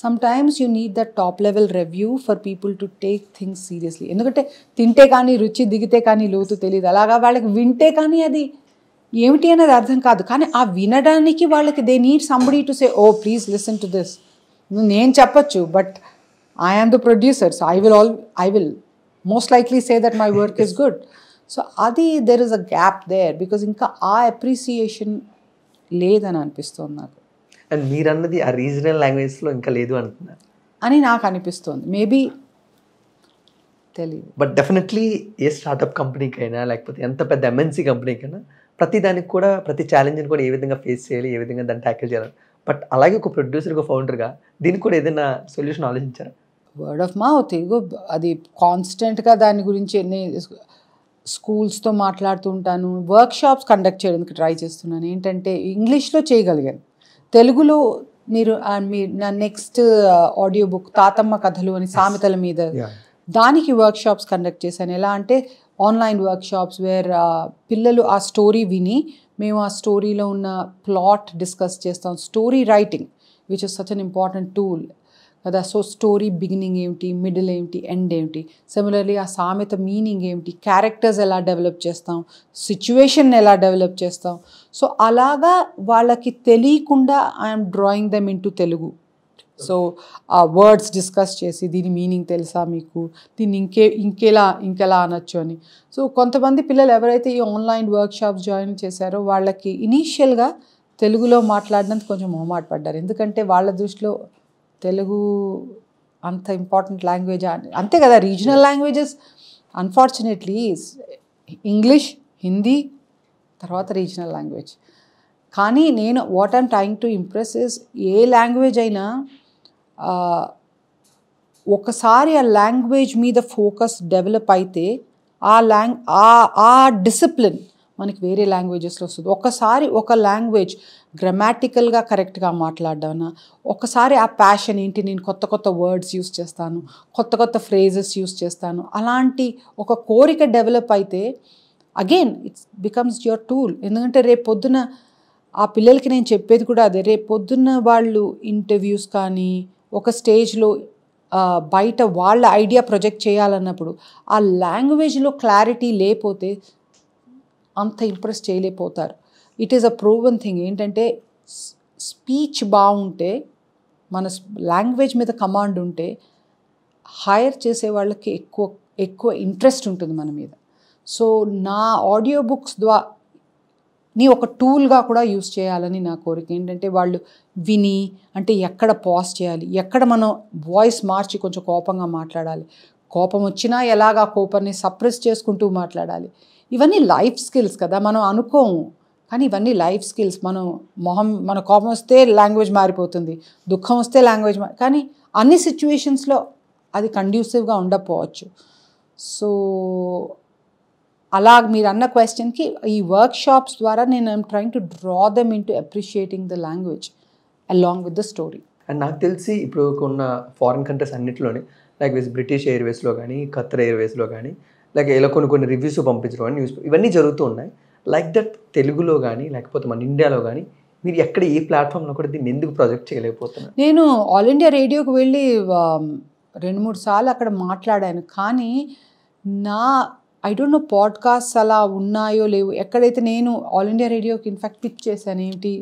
sometimes you need that top level review for people to take things seriously. ఎందుకంటే తింటే కానీ రుచి, దిగితే కానీ లోతు తెలియదు. అలాగా వాళ్ళకి వింటే కానీ అది ఏమిటి అనేది అర్థం కాదు. కానీ ఆ వినడానికి వాళ్ళకి they need somebody to say, oh please listen to this. నేను చెప్పచ్చు, but I am the producer, so I will most likely say that my work is good. So అది there is a gap there, because ఇంకా ఆ అప్రిసియేషన్ లేదని అనిపిస్తుంది నాకు. అండ్ మీరన్నది ఆ రీజనల్ లాంగ్వేజ్లో ఇంకా లేదు అంటున్నారు అని నాకు అనిపిస్తుంది. మేబీ తెలియదు, బట్ డెఫినెట్లీ ఏ స్టార్టప్ కంపెనీకైనా లేకపోతే ఎంత పెద్ద ఎంఎన్సీ కంపెనీకైనా ప్రతి దానికి కూడా, ప్రతి ఛాలెంజ్ని కూడా ఏ విధంగా ఫేస్ చేయాలి, ఏ విధంగా దాన్ని ట్యాకిల్ చేయాలి. బట్ అలాగే ఒక ప్రొడ్యూసర్, ఒక ఫౌండర్గా దీనికి కూడా ఏదైనా సొల్యూషన్ ఆలోచించారా? వర్డ్ ఆఫ్ మౌత్, ఇగో అది కాన్స్టెంట్గా దాని గురించి స్కూల్స్తో మాట్లాడుతూ ఉంటాను, వర్క్ షాప్స్ కండక్ట్ చేయడానికి ట్రై చేస్తున్నాను. ఏంటంటే ఇంగ్లీష్లో చేయగలిగాను, తెలుగులో మీరు నా నెక్స్ట్ ఆడియో బుక్ తాతమ్మ కథలు అని సామెతల మీద, దానికి వర్క్ షాప్స్ కండక్ట్ చేశాను. ఎలా అంటే ఆన్లైన్ వర్క్ షాప్స్ వేర్ పిల్లలు ఆ స్టోరీ విని మేము ఆ స్టోరీలో ఉన్న ప్లాట్ డిస్కస్ చేస్తాం. Story writing which is such an important tool కదా. సో స్టోరీ బిగినింగ్ ఏమిటి, మిడిల్ ఏమిటి, ఎండ్ ఏమిటి, సిమిలర్లీ ఆ సామెత మీనింగ్ ఏమిటి, క్యారెక్టర్స్ ఎలా డెవలప్ చేస్తాం, సిచ్యువేషన్ ఎలా డెవలప్ చేస్తాం. సో అలాగా వాళ్ళకి తెలియకుండా I'm drawing them in to Telugu. So ఆ వర్డ్స్ డిస్కస్ చేసి, దీని మీనింగ్ తెలుసా మీకు, దీన్ని ఇంకెలా అనొచ్చు అని. సో కొంతమంది పిల్లలు ఎవరైతే ఈ ఆన్లైన్ వర్క్ షాప్స్ జాయిన్ చేశారో వాళ్ళకి ఇనీషియల్గా తెలుగులో మాట్లాడడానికి కొంచెం మొహమాట పడ్డారు. ఎందుకంటే వాళ్ళ దృష్టిలో తెలుగు అంత ఇంపార్టెంట్ లాంగ్వేజ్ అంతే కదా. Regional languages unfortunately English, Hindi, తర్వాత రీజనల్ లాంగ్వేజ్. కానీ నేను what I'm trying to impress is, A language అయినా ఒకసారి ఆ లాంగ్వేజ్ మీద ఫోకస్ డెవలప్ అయితే ఆ డిసిప్లిన్ మనకి వేరే లాంగ్వేజెస్లో వస్తుంది. ఒకసారి ఒక లాంగ్వేజ్ గ్రామాటికల్గా కరెక్ట్గా మాట్లాడ్డానా, ఒకసారి ఆ ప్యాషన్ ఏంటి, నేను కొత్త కొత్త వర్డ్స్ యూస్ చేస్తాను, కొత్త కొత్త ఫ్రేజెస్ యూస్ చేస్తాను, అలాంటి ఒక కోరిక డెవలప్ అయితే again it's becomes your tool. ఎందుకంటే రేపు పొద్దున ఆ పిల్లలకి నేను చెప్పేది కూడా అదే, రేపు పొద్దున్న వాళ్ళు ఇంటర్వ్యూస్ కానీ ఒక స్టేజ్లో బయట వాళ్ళ ఐడియా ప్రొజెక్ట్ చేయాలన్నప్పుడు ఆ లాంగ్వేజ్లో క్లారిటీ లేకపోతే అంత ఇంప్రెస్ చేయలేకపోతారు. It is a proven thing. ఏంటంటే స్పీచ్ బాగుంటే, మన లాంగ్వేజ్ మీద కమాండ్ ఉంటే హైర్ చేసే వాళ్ళకి ఎక్కువ ఇంట్రెస్ట్ ఉంటుంది మన మీద. సో నా ఆడియో బుక్స్ నీ ఒక టూల్గా కూడా యూస్ చేయాలని నా కోరిక. ఏంటంటే వాళ్ళు విని, అంటే ఎక్కడ పాజ్ చేయాలి, ఎక్కడ మనం వాయిస్ మార్చి కొంచెం కోపంగా మాట్లాడాలి, కోపం వచ్చినా ఎలాగా కోపాన్ని సప్రెస్ చేసుకుంటూ మాట్లాడాలి. ఇవన్నీ లైఫ్ స్కిల్స్ కదా, మనం అనుకోము కానీ ఇవన్నీ లైఫ్ స్కిల్స్. మన కోపం వస్తే లాంగ్వేజ్ మారిపోతుంది, దుఃఖం వస్తే లాంగ్వేజ్ కానీ అన్ని సిచ్యువేషన్స్లో అది కండ్యూసివ్గా ఉండకపోవచ్చు. సో అలా మీరు అన్న క్వశ్చన్కి ఈ వర్క్షాప్స్ ద్వారా నేను I'm trying to draw them in to appreciating the language along with the story. And నాకు తెలిసి ఇప్పుడు ఉన్న ఫారిన్ కంట్రీస్ అన్నింటిలోనే లైక్ బ్రిటిష్ ఎయిర్వేస్లో కానీ, ఖత్తర్ ఎయిర్వేస్లో కానీ, లైక్ ఇలా కొన్ని రివ్యూస్ పంపించడం కానీ, ఇవన్నీ జరుగుతూ ఉన్నాయి. లైక్ దట్ తెలుగులో కానీ లేకపోతే మన ఇండియాలో కానీ మీరు ఎక్కడ ఏ ప్లాట్ఫామ్లో కూడా దీన్ని ఎందుకు ప్రొజెక్ట్ చేయలేకపోతున్నారు? నేను ఆల్ ఇండియా రేడియోకి వెళ్ళి 2-3 సార్లు అక్కడ మాట్లాడాను. కానీ ఐ డోంట్ నో పాడ్కాస్ట్ అలా ఉన్నాయో లేవు. ఎక్కడైతే నేను ఆల్ ఇండియా రేడియోకి ఇన్ఫ్యాక్ట్ పిచ్ చేశాను. ఏంటి,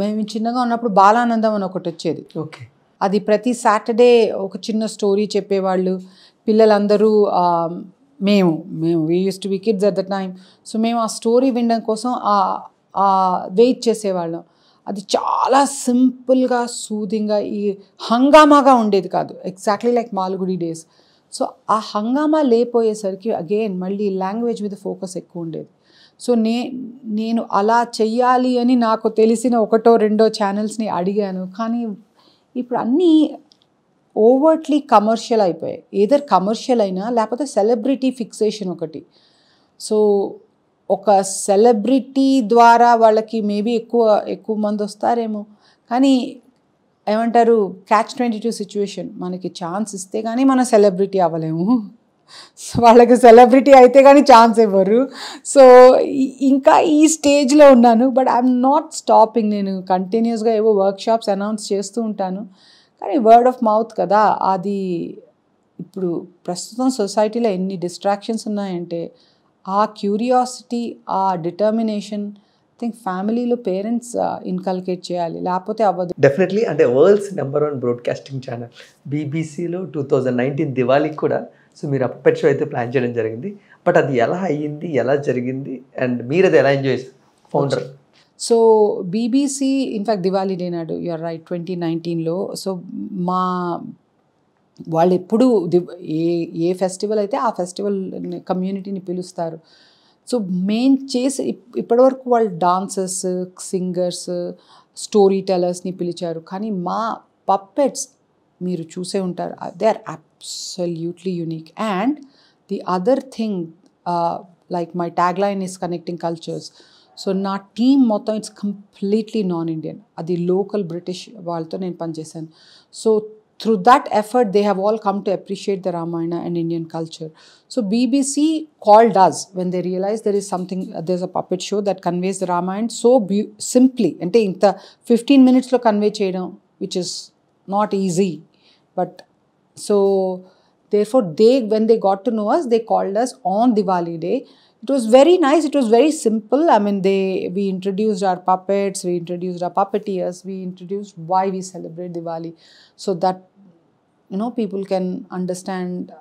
మేము చిన్నగా ఉన్నప్పుడు బాలానందం అని ఒకటి వచ్చేది. ఓకే, అది ప్రతి సాటర్డే ఒక చిన్న స్టోరీ చెప్పేవాళ్ళు. పిల్లలందరూ మేము we use to B kids at the time. So మేము ఆ స్టోరీ వినడం కోసం వెయిట్ చేసేవాళ్ళం. అది చాలా సింపుల్గా, సూదింగ్గా, ఈ హంగామాగా ఉండేది కాదు. Exactly like Malgudi days. So ఆ హంగామా లేకపోయేసరికి అగైన్ మళ్ళీ లాంగ్వేజ్ మీద ఫోకస్ ఎక్కువ ఉండేది. సో నేను అలా చెయ్యాలి అని నాకు తెలిసిన 1-2 ఛానల్స్ని అడిగాను. కానీ ఇప్పుడు అన్నీ ఓవర్ట్లీ కమర్షియల్ అయిపోయాయి. ఏదర్ కమర్షియల్ అయినా లేకపోతే సెలబ్రిటీ ఫిక్సేషన్ ఒకటి. సో ఒక సెలబ్రిటీ ద్వారా వాళ్ళకి మేబీ ఎక్కువ మంది వస్తారేమో, కానీ ఏమంటారు, catch-22 సిచ్యువేషన్. మనకి ఛాన్స్ ఇస్తే కానీ మనం సెలబ్రిటీ అవ్వలేము, వాళ్ళకి సెలబ్రిటీ అయితే కానీ ఛాన్స్ ఇవ్వరు. సో ఇంకా ఈ స్టేజ్లో ఉన్నాను. But I'm not stopping. నేను కంటిన్యూస్గా ఏవో వర్క్షాప్స్ అనౌన్స్ చేస్తూ ఉంటాను. కానీ వర్డ్ ఆఫ్ మౌత్ కదా, అది ఇప్పుడు ప్రస్తుతం సొసైటీలో ఎన్ని డిస్ట్రాక్షన్స్ ఉన్నాయంటే ఆ క్యూరియాసిటీ, ఆ డిటర్మినేషన్ థింక్ ఫ్యామిలీలో పేరెంట్స్ ఇన్కల్కేట్ చేయాలి, లేకపోతే అవ్వదు. డెఫినెట్లీ. అంటే వరల్డ్స్ #1 బ్రాడ్కాస్టింగ్ ఛానల్ బీబీసీలో 2019 దివాళీకి కూడా సో మీరు పప్పెట్ షో అయితే ప్లాన్ చేయడం జరిగింది. బట్ అది ఎలా అయ్యింది, ఎలా జరిగింది, అండ్ మీరు అది ఎలా ఎంజాయ్ చేశారు founder? So BBC in fact Diwali day నాడు, యూఆర్ రైట్, 2019లో. సో వాళ్ళు ఎప్పుడు ఏ ఫెస్టివల్ అయితే ఆ ఫెస్టివల్ కమ్యూనిటీని పిలుస్తారు. సో మెయిన్ చేసి ఇప్పటివరకు వాళ్ళు డాన్సర్స్, సింగర్స్, స్టోరీ టెలర్స్ని పిలిచారు. కానీ మా పప్పెట్స్ మీరు చూసే ఉంటారు, they are absolutely unique. And the other thing, like my tagline is connecting cultures. So నా టీమ్ మొత్తం ఇట్స్ కంప్లీట్లీ నాన్ ఇండియన్. అది లోకల్ బ్రిటిష్ వాళ్ళతో నేను పనిచేశాను. So through that effort they have all come to appreciate the Ramayana and Indian culture. So BBC called us when they realized there is something, there's a puppet show that conveys the Ramayana so simply, ante inta 15 minutes lo convey cheyadam, which is not easy. But so therefore when they got to know us, they called us on Diwali day. It was very nice, it was very simple. I mean, we introduced our puppets, we introduced our puppeteers, we introduced why we celebrate Diwali, so that people can understand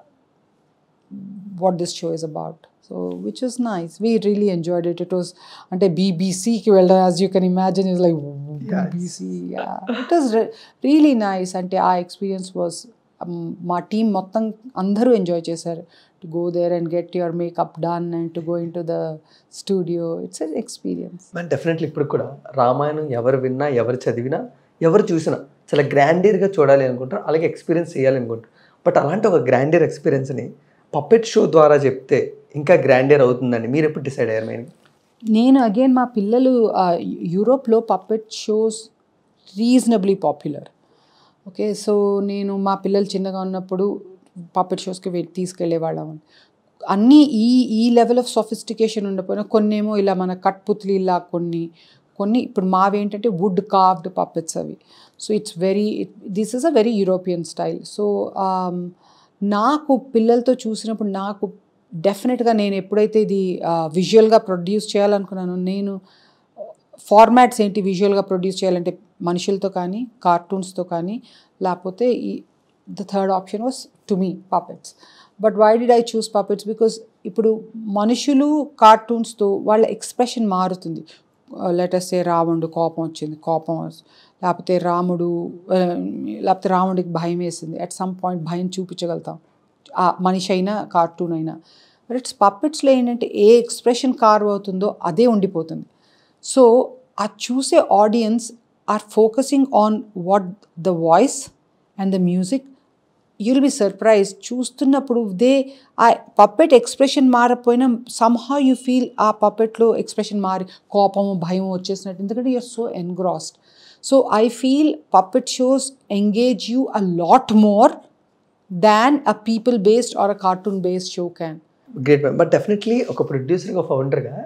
what this show is about. So which is nice, we really enjoyed it. It was ante BBC ki velda, as you can imagine, is like BBC. Yeah, it was really nice. Ante our experience was మా టీం మొత్తం అందరూ ఎంజాయ్ చేశారు. To go there and get your makeup done and to go in to the studio, it's an experience. Definitely ఇప్పుడు కూడా రామాయణం ఎవరు విన్నా, ఎవరు చదివినా, ఎవరు చూసినా చాలా గ్రాండీర్గా చూడాలి అనుకుంటారు, అలాగే ఎక్స్పీరియన్స్ చేయాలి అనుకుంటారు. బట్ అలాంటి ఒక గ్రాండీర్ ఎక్స్పీరియన్స్ని పప్పెట్ షో ద్వారా చెప్తే ఇంకా గ్రాండీర్ అవుతుందని మీరు ఎప్పుడు డిసైడ్ అయ్యారు? నేను అగైన్ మా పిల్లలు యూరోప్లో puppet shows reasonably popular. Okay, so నేను మా పిల్లలు చిన్నగా ఉన్నప్పుడు పప్పెట్ షోస్కి తీసుకెళ్ళేవాళ్ళం. అన్నీ ఈ లెవెల్ ఆఫ్ సొఫిస్టికేషన్ ఉండకపోయినా కొన్నేమో ఇలా మన కట్పుత్లీలా, కొన్ని ఇప్పుడు మావి ఏంటంటే వుడ్ కార్వ్డ్ పప్పెట్స్ అవి. So it's very this is a very European style. So నాకు పిల్లలతో చూసినప్పుడు నాకు డెఫినెట్గా నేను ఎప్పుడైతే ఇది విజువల్గా ప్రొడ్యూస్ చేయాలనుకున్నాను, నేను ఫార్మాట్స్ ఏంటి విజువల్గా ప్రొడ్యూస్ చేయాలంటే మనుషులతో కానీ కార్టూన్స్తో కానీ, లేకపోతే the third option was to me puppets. But why did I choose puppets? Because ఇప్పుడు మనుషులు కార్టూన్స్తో వాళ్ళ ఎక్స్ప్రెషన్ మారుతుంది. లెటెస్ట్ రావణుడు కోపం వచ్చింది, లేకపోతే లేకపోతే రాముడికి భయం వేసింది, అట్ సమ్ పాయింట్ భయం చూపించగలుగుతాం, ఆ మనిషి అయినా కార్టూన్ అయినా. బట్ ఇట్స్ పప్పెట్స్లో ఏంటంటే ఏ ఎక్స్ప్రెషన్ కార్వ్ అవుతుందో అదే ఉండిపోతుంది. సో ఆ చూసే audience are focusing on what the voice and the music. You'll be surprise చూస్తున్నప్పుడు ఆ పప్పెట్ ఎక్స్ప్రెషన్ మారపోయినా సమ్హౌ యూ ఫీల్ ఆ పప్పెట్లో ఎక్స్ప్రెషన్ మారి కోపము భయం వచ్చేసినట్టు, ఎందుకంటే you're so engrossed. So I feel puppet shows engage you a lot more than a people based or a cartoon based show can. Great ma'am. But definitely ఒక ప్రొడ్యూసర్గా ఫౌండర్గా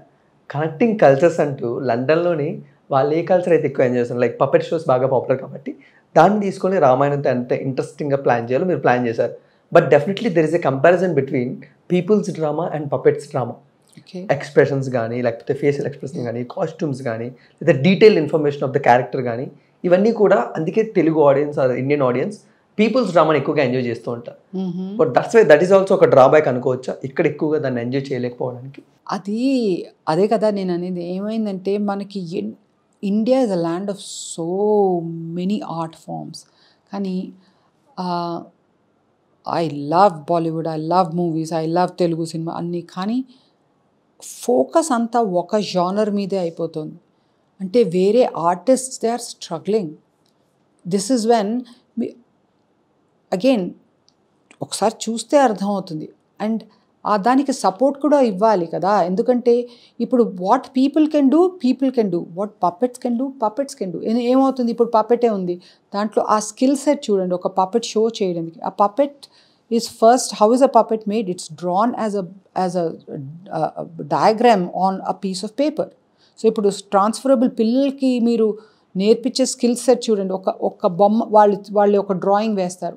కనెక్టింగ్ కల్చర్స్ అంటూ లండన్లోని వాళ్ళు ఏ కల్చర్ అయితే ఎక్కువ ఎంజాయ్ చేస్తారు, లైక్ పప్పెట్ షోస్ బాగా పాపులర్ కాబట్టి దాన్ని తీసుకొని రామాయణంతో ఎంత ఇంట్రెస్టింగ్గా ప్లాన్ చేయాలో మీరు ప్లాన్ చేశారు. But definitely there is a comparison between peoples drama and puppets drama. Expressions కానీ, లేకపోతే ఫేషియల్ ఎక్స్ప్రెషన్ కానీ, కాస్ట్యూమ్స్ కానీ, లేదా detail information of the character కానీ, ఇవన్నీ కూడా అందుకే Telugu audience or Indian audience peoples డ్రామాని ఎక్కువగా ఎంజాయ్ చేస్తూ ఉంటారు. బట్ దట్ ఈస్ ఆల్సో ఒక డ్రాబ్యాక్ అనుకోవచ్చా ఇక్కడ ఎక్కువగా దాన్ని ఎంజాయ్ చేయలేకపోవడానికి? అదే కదా నేను అనేది. ఏమైందంటే మనకి India is a land of so many art forms. కానీ I love Bollywood, I love movies, I love Telugu cinema అన్నీ. కానీ ఫోకస్ అంతా ఒక జానర్ మీదే అయిపోతుంది. అంటే వేరే artists they are struggling. This is when again ఒకసారి చూస్తే అర్థమవుతుంది. అండ్ దానికి సపోర్ట్ కూడా ఇవ్వాలి కదా. ఎందుకంటే ఇప్పుడు what people can do, what puppets can do. ఏమవుతుంది, ఇప్పుడు పప్పెటే ఉంది, దాంట్లో ఆ స్కిల్ సెట్ చూడండి. ఒక పప్పెట్ షో చేయడానికి ఆ puppet is first, how is a puppet made? It's drawn as a diagram on a piece of paper. So ఇప్పుడు ట్రాన్స్ఫరబుల్ పిల్లలకి మీరు నేర్పించే స్కిల్ సెట్ చూడండి. ఒక బొమ్మ వాళ్ళు ఒక డ్రాయింగ్ వేస్తారు,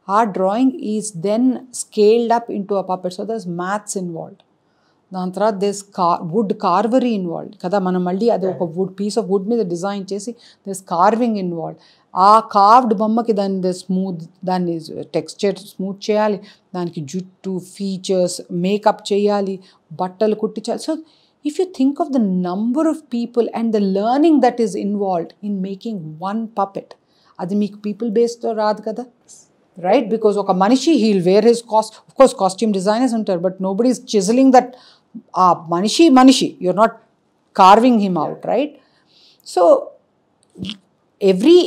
ఆ drawing is then scaled up into a puppet. So there's maths involved. దాని తర్వాత దెస్ వుడ్ కార్వరీ ఇన్వాల్వ్డ్ కదా. మనం మళ్ళీ అది ఒక పీస్ ఆఫ్ వుడ్ మీద డిజైన్ చేసి దెస్ కార్వింగ్ ఇన్వాల్వ్డ్. ఆ కార్వ్డ్ బొమ్మకి దాన్ని టెక్స్చర్ స్మూత్ చేయాలి, దానికి జుట్టు ఫీచర్స్ మేకప్ చేయాలి, బట్టలు కుట్టించాలి. So if you think of the number of people and the learning that is involved in making one puppet, adi meeku people based tho raadu kada, right? Because oka manishi, he'll wear his of course costume designers untaru, but nobody is chiseling that manishi, you're not carving him out, right? So every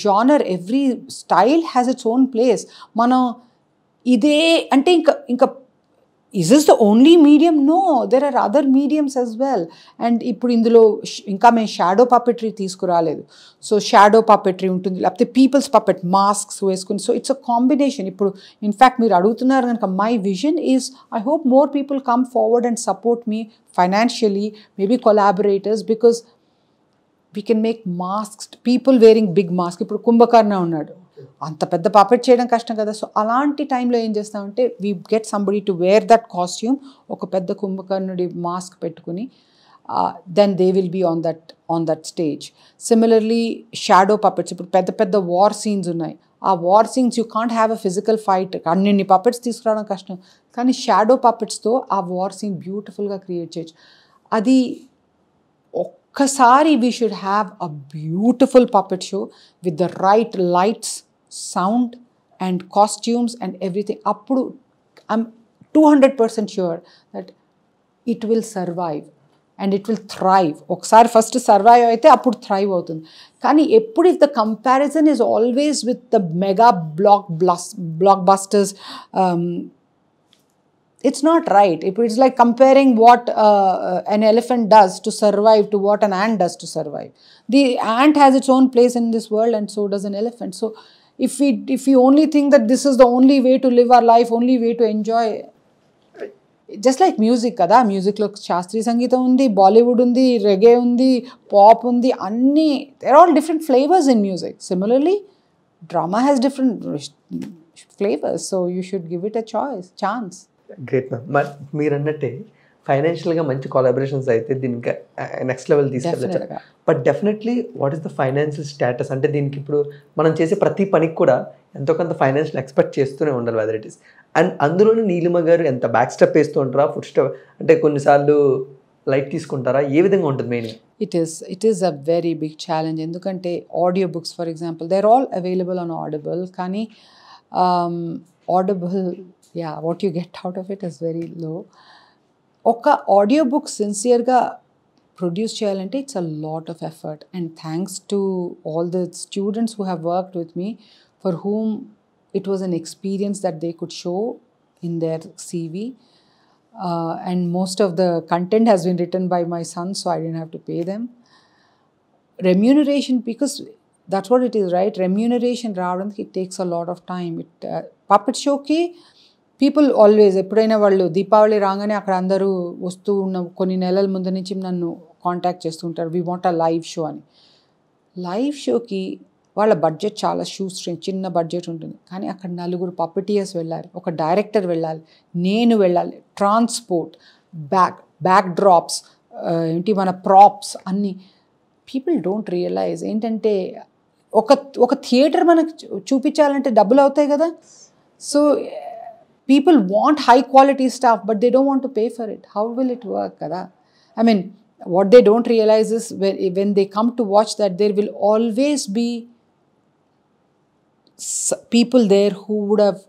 genre, every style has its own place. Mana ide ante inka is this the only medium? No, there are other mediums as well. And ఇప్పుడు ఇందులో ఇంకా మేము షాడో పప్పెటరీ తీసుకురాలేదు. సో షాడో పప్పెటరీ ఉంటుంది, లేకపోతే పీపుల్స్ పప్పెట్ మాస్క్స్ వేసుకుని. So it's a combination. ఇప్పుడు ఇన్ఫ్యాక్ట్ మీరు అడుగుతున్నారు కనుక my vision is I hope more people come forward and support me financially, maybe collaborators, because we can make masks, people wearing big mask. ఇప్పుడు కుంభకర్ణ ఉన్నాడు, అంత పెద్ద పప్పెట్ చేయడం కష్టం కదా. సో అలాంటి టైంలో ఏం చేస్తామంటే we get somebody to wear that costume, ఒక పెద్ద కుంభకర్ణుడి మాస్క్ పెట్టుకుని, then they will be on that stage. Similarly shadow puppets, ఇప్పుడు పెద్ద వార్ సీన్స్ ఉన్నాయి. ఆ war scenes you can't have a physical fight, అన్ని పప్పెట్స్ తీసుకురావడం కష్టం. కానీ షాడో పప్పెట్స్తో ఆ వార్ సీన్ బ్యూటిఫుల్గా క్రియేట్ చేయొచ్చు. అది ఒక్కసారి we should have a beautiful puppet show with the right lights, sound and costumes and everything. Appudu I'm 200% sure that it will survive and it will thrive. Okkasari first survive aithe appudu thrive avutundi. Kani eppudu if the comparison is always with the mega blockbusters, it's not right. It's like comparing what an elephant does to survive to what an ant does to survive. The ant has its own place in this world and so does an elephant. So if we only think that this is the only way to live our life, only way to enjoy, just like music కదా, మ్యూజిక్లో శాస్త్రీయ సంగీతం ఉంది, బాలీవుడ్ ఉంది, రెగే ఉంది, పాప్ ఉంది, అన్నీ there all different flavours in music. Similarly drama has different flavours, so you should give it a chance. Great ma'am. మరి మీరు అన్నట్టే ఫైనాన్షియల్గా మంచి కొలాబరేషన్స్ అయితే దీనికి నెక్స్ట్ లెవెల్ తీసుకెళ్ళచ్చు. But definitely what is the financial status? అంటే దీనికి ఇప్పుడు మనం చేసే ప్రతి పనికి కూడా ఎంతో కొంత ఫైనాన్షియల్ ఎక్స్పెక్ట్ చేస్తూనే ఉండాలి, వెదర్ ఇట్ ఈస్. అండ్ అందులోనే నీలిమ గారు ఎంత బ్యాక్ స్టెప్ వేస్తూ ఉంటారా, ఫుడ్ స్టెప్ అంటే కొన్నిసార్లు లైట్ తీసుకుంటారా, ఏ విధంగా ఉంటుంది main? It is a very big challenge. ఎందుకంటే audio books for example they are all available on Audible, కానీ Audible what you get out of it is very low. ఒక ఆడియో బుక్ సిన్సియర్గా ప్రొడ్యూస్ చేయాలంటే it's a lot of effort, and thanks to all the students who have worked with me, for whom it was an experience that they could show in their CV. And most of the content has been written by my son, so I didn't have to pay them. Remuneration, because that's what it is, right? Remuneration రావడానికి it takes a lot of time. Puppet showకి పీపుల్ ఆల్వేస్ ఎప్పుడైనా వాళ్ళు దీపావళి రాగానే అక్కడ అందరూ వస్తూ ఉన్న కొన్ని నెలల ముందు నుంచి నన్ను కాంటాక్ట్ చేస్తుంటారు, we want a live show అని. లైవ్ షోకి వాళ్ళ బడ్జెట్ చాలా చిన్న బడ్జెట్ ఉంటుంది, కానీ అక్కడ 4 పప్పెటియర్స్ వెళ్ళాలి, ఒక డైరెక్టర్ వెళ్ళాలి, నేను వెళ్ళాలి, ట్రాన్స్పోర్ట్, బ్యాక్ డ్రాప్స్ ఏంటి మన ప్రాప్స్ అన్నీ. పీపుల్ డోంట్ రియలైజ్ ఏంటంటే ఒక థియేటర్ మనకు చూపించాలంటే డబ్బులు అవుతాయి కదా. So people want high quality stuff, but they don't want to pay for it. How will it work kada? I mean, what they don't realize is when they come to watch that, there will always be people there who would have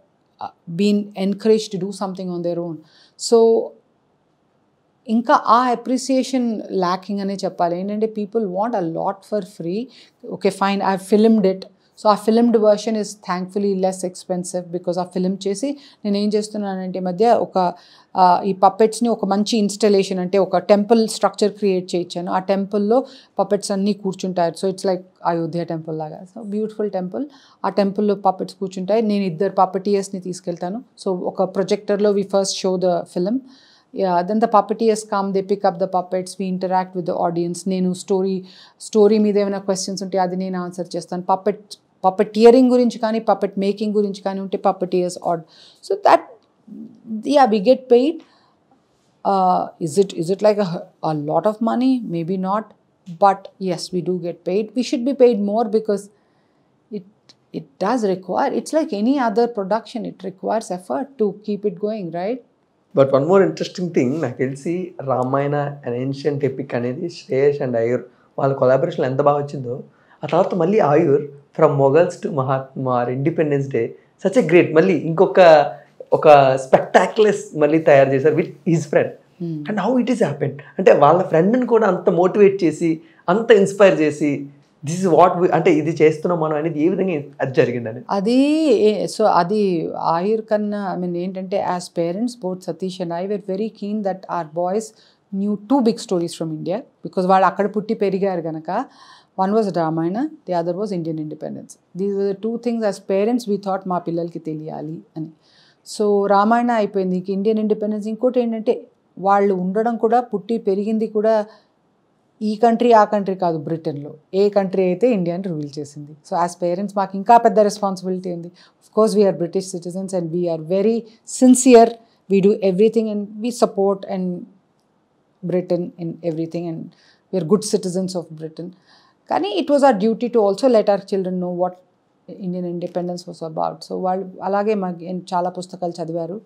been encouraged to do something on their own. So ఇంకా ఆ అప్రిసియేషన్ ల్యాకింగ్ అనే చెప్పాలి. ఏంటంటే people want a lot for free. Okay fine, I filmed it, so ఆ filmed version is thankfully less expensive, because ఆ ఫిల్మ్ చేసి నేను ఏం చేస్తున్నానంటే మధ్య ఈ పప్పెట్స్ని ఒక మంచి ఇన్స్టలేషన్ అంటే ఒక టెంపుల్ స్ట్రక్చర్ క్రియేట్ చేయించాను. ఆ టెంపుల్లో పప్పెట్స్ అన్నీ కూర్చుంటారు. So it's like Ayodhya temple లాగా, సో బ్యూటిఫుల్ టెంపుల్. ఆ టెంపుల్లో పప్పెట్స్ కూర్చుంటాయి, నేను 2 పప్పెటియర్స్ని తీసుకెళ్తాను. సో ఒక ప్రొజెక్టర్లో we first show the film. Then the puppeteers come, they pick up the puppets, we interact with the audience. నేను స్టోరీ మీద ఏమైనా క్వశ్చన్స్ ఉంటే అది నేను ఆన్సర్ చేస్తాను. పప్పెటియరింగ్ గురించి కానీ పప్పెట్ మేకింగ్ గురించి కానీ ఉంటే puppeteers so that we get paid. Is it like a lot of money? Maybe not, but yes, we do get paid. We should be paid more because it does require, it's like any other production, it requires effort to keep it going, right? But one more interesting thing, నాకు తెలిసి రామాయణ అండ్ ఏన్షియంట్ ఎపిక్ అనేది శ్రేయస్ అండ్ ఆయుర్ వాళ్ళ కొలాబరేషన్ ఎంత బాగా వచ్చిందో, ఆ తర్వాత మళ్ళీ Ayur from Mughals to Mahatma independence day such a great, మళ్ళీ ఒక స్పెక్టాక్యులర్స్ మళ్ళీ తయారు చేశారు with his friend. And how it is happen అంటే వాళ్ళ ఫ్రెండ్ని కూడా అంత మోటివేట్ చేసి అంత ఇన్స్పైర్ చేసి దిస్ ఇస్ వాట్ అంటే ఇది చేస్తున్నాం మనం అనేది ఏ విధంగా అది జరిగిందని అది ఆయుర్ కన్నా ఐ మీన్ ఏంటంటే as parents both Satish and I were very keen that our boys knew 2 big stories from India, because వాళ్ళు అక్కడ పుట్టి పెరిగారు కనుక. One was Ramayana, the other was Indian independence. These were the 2 things as parents we thought మా పిల్లలకి తెలియాలి అని. సో రామాయణ అయిపోయింది, ఇండియన్ ఇండిపెండెన్స్. ఇంకోటి ఏంటంటే వాళ్ళు ఉండడం కూడా పుట్టి పెరిగింది కూడా ఈ కంట్రీ ఆ కంట్రీ కాదు, బ్రిటన్లో. ఏ కంట్రీ అయితే ఇండియాని రూల్ చేసింది. సో యాజ్ పేరెంట్స్ మాకు ఇంకా పెద్ద రెస్పాన్సిబిలిటీ ఉంది. Of course we are British citizens and we are very sincere, we do everything and we support and Britain in everything and we are good citizens of Britain. కానీ it was our duty to also let our children know what Indian independence was about. So వాళ్ళు అలాగే మాకు చాలా పుస్తకాలు చదివారు.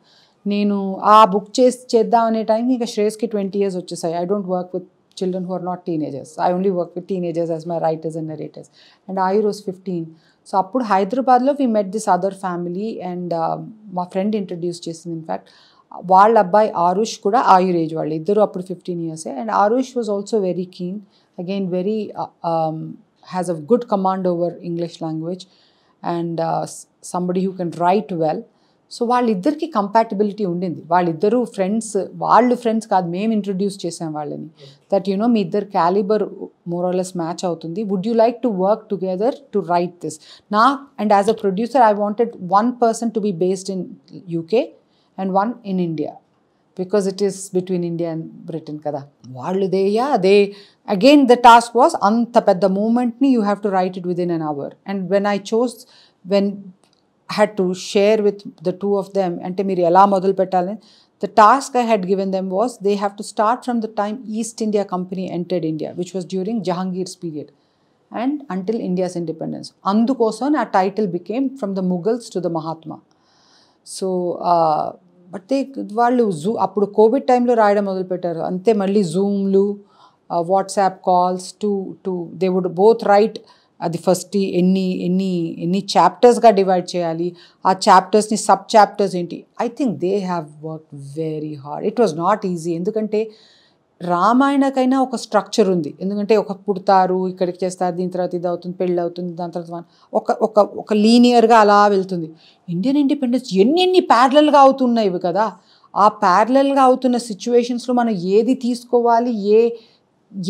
నేను ఆ బుక్ చేద్దాం అనే టైంకి ఇంకా శ్రేయస్కి 20 years వచ్చేసాయి. I don't work with children who are not teenagers. I only work with teenagers as my writers and narrators. And Ayur was 15. So appudu Hyderabad lo we met this other family and my friend introduced చేసింది. In fact వాళ్ళ అబ్బాయి ఆరుష్ కూడా ఆయుర్ ఏజ్, వాళ్ళు ఇద్దరు అప్పుడు 15 years. And Aarush was also very keen, again very has a good command over English language and somebody who can write well. So వాళ్ళిద్దరికి కంపాటబిలిటీ ఉండింది. వాళ్ళిద్దరూ వాళ్ళు ఫ్రెండ్స్ కాదు, మేము ఇంట్రడ్యూస్ చేసాం వాళ్ళని. దట్ యునో మీ ఇద్దరు క్యాలిబర్ మోరలెస్ మ్యాచ్ అవుతుంది. Would you like to work together to write this and as a producer I wanted 1 person to be based in UK and 1 in India. because it is between India and Britain kada. Vallu they again the task was anta pedda movement ni you have to write it within an hour. And when I had to share with the two of them ante meer ela modalu pettalani, the task I had given them was they have to start from the time East India Company entered India, which was during Jahangir's period, and until India's independence. Andukosam a title became from the Mughals to the Mahatma. So but వాళ్ళు అప్పుడు కోవిడ్ టైంలో రాయడం మొదలుపెట్టారు. అంతే మళ్ళీ జూమ్లు, WhatsApp calls to they would both write అది ఫస్ట్ ఎన్ని చాప్టర్స్గా డివైడ్ చేయాలి, ఆ చాప్టర్స్ని సబ్ చాప్టర్స్ ఏంటి. I think they have work very hard. It was not easy. ఎందుకంటే రామాయణకైనా ఒక స్ట్రక్చర్ ఉంది. ఎందుకంటే ఒక పుడతారు, ఇక్కడికి చేస్తారు, దీని తర్వాత ఇది అవుతుంది, పెళ్ళి అవుతుంది, దాని తర్వాత ఒక లీనియర్గా అలా వెళ్తుంది. ఇండియన్ ఇండిపెండెన్స్ ఎన్ని ప్యారలల్గా అవుతున్నాయి కదా. ఆ ప్యారలల్గా అవుతున్న సిచ్యువేషన్స్లో మనం ఏది తీసుకోవాలి,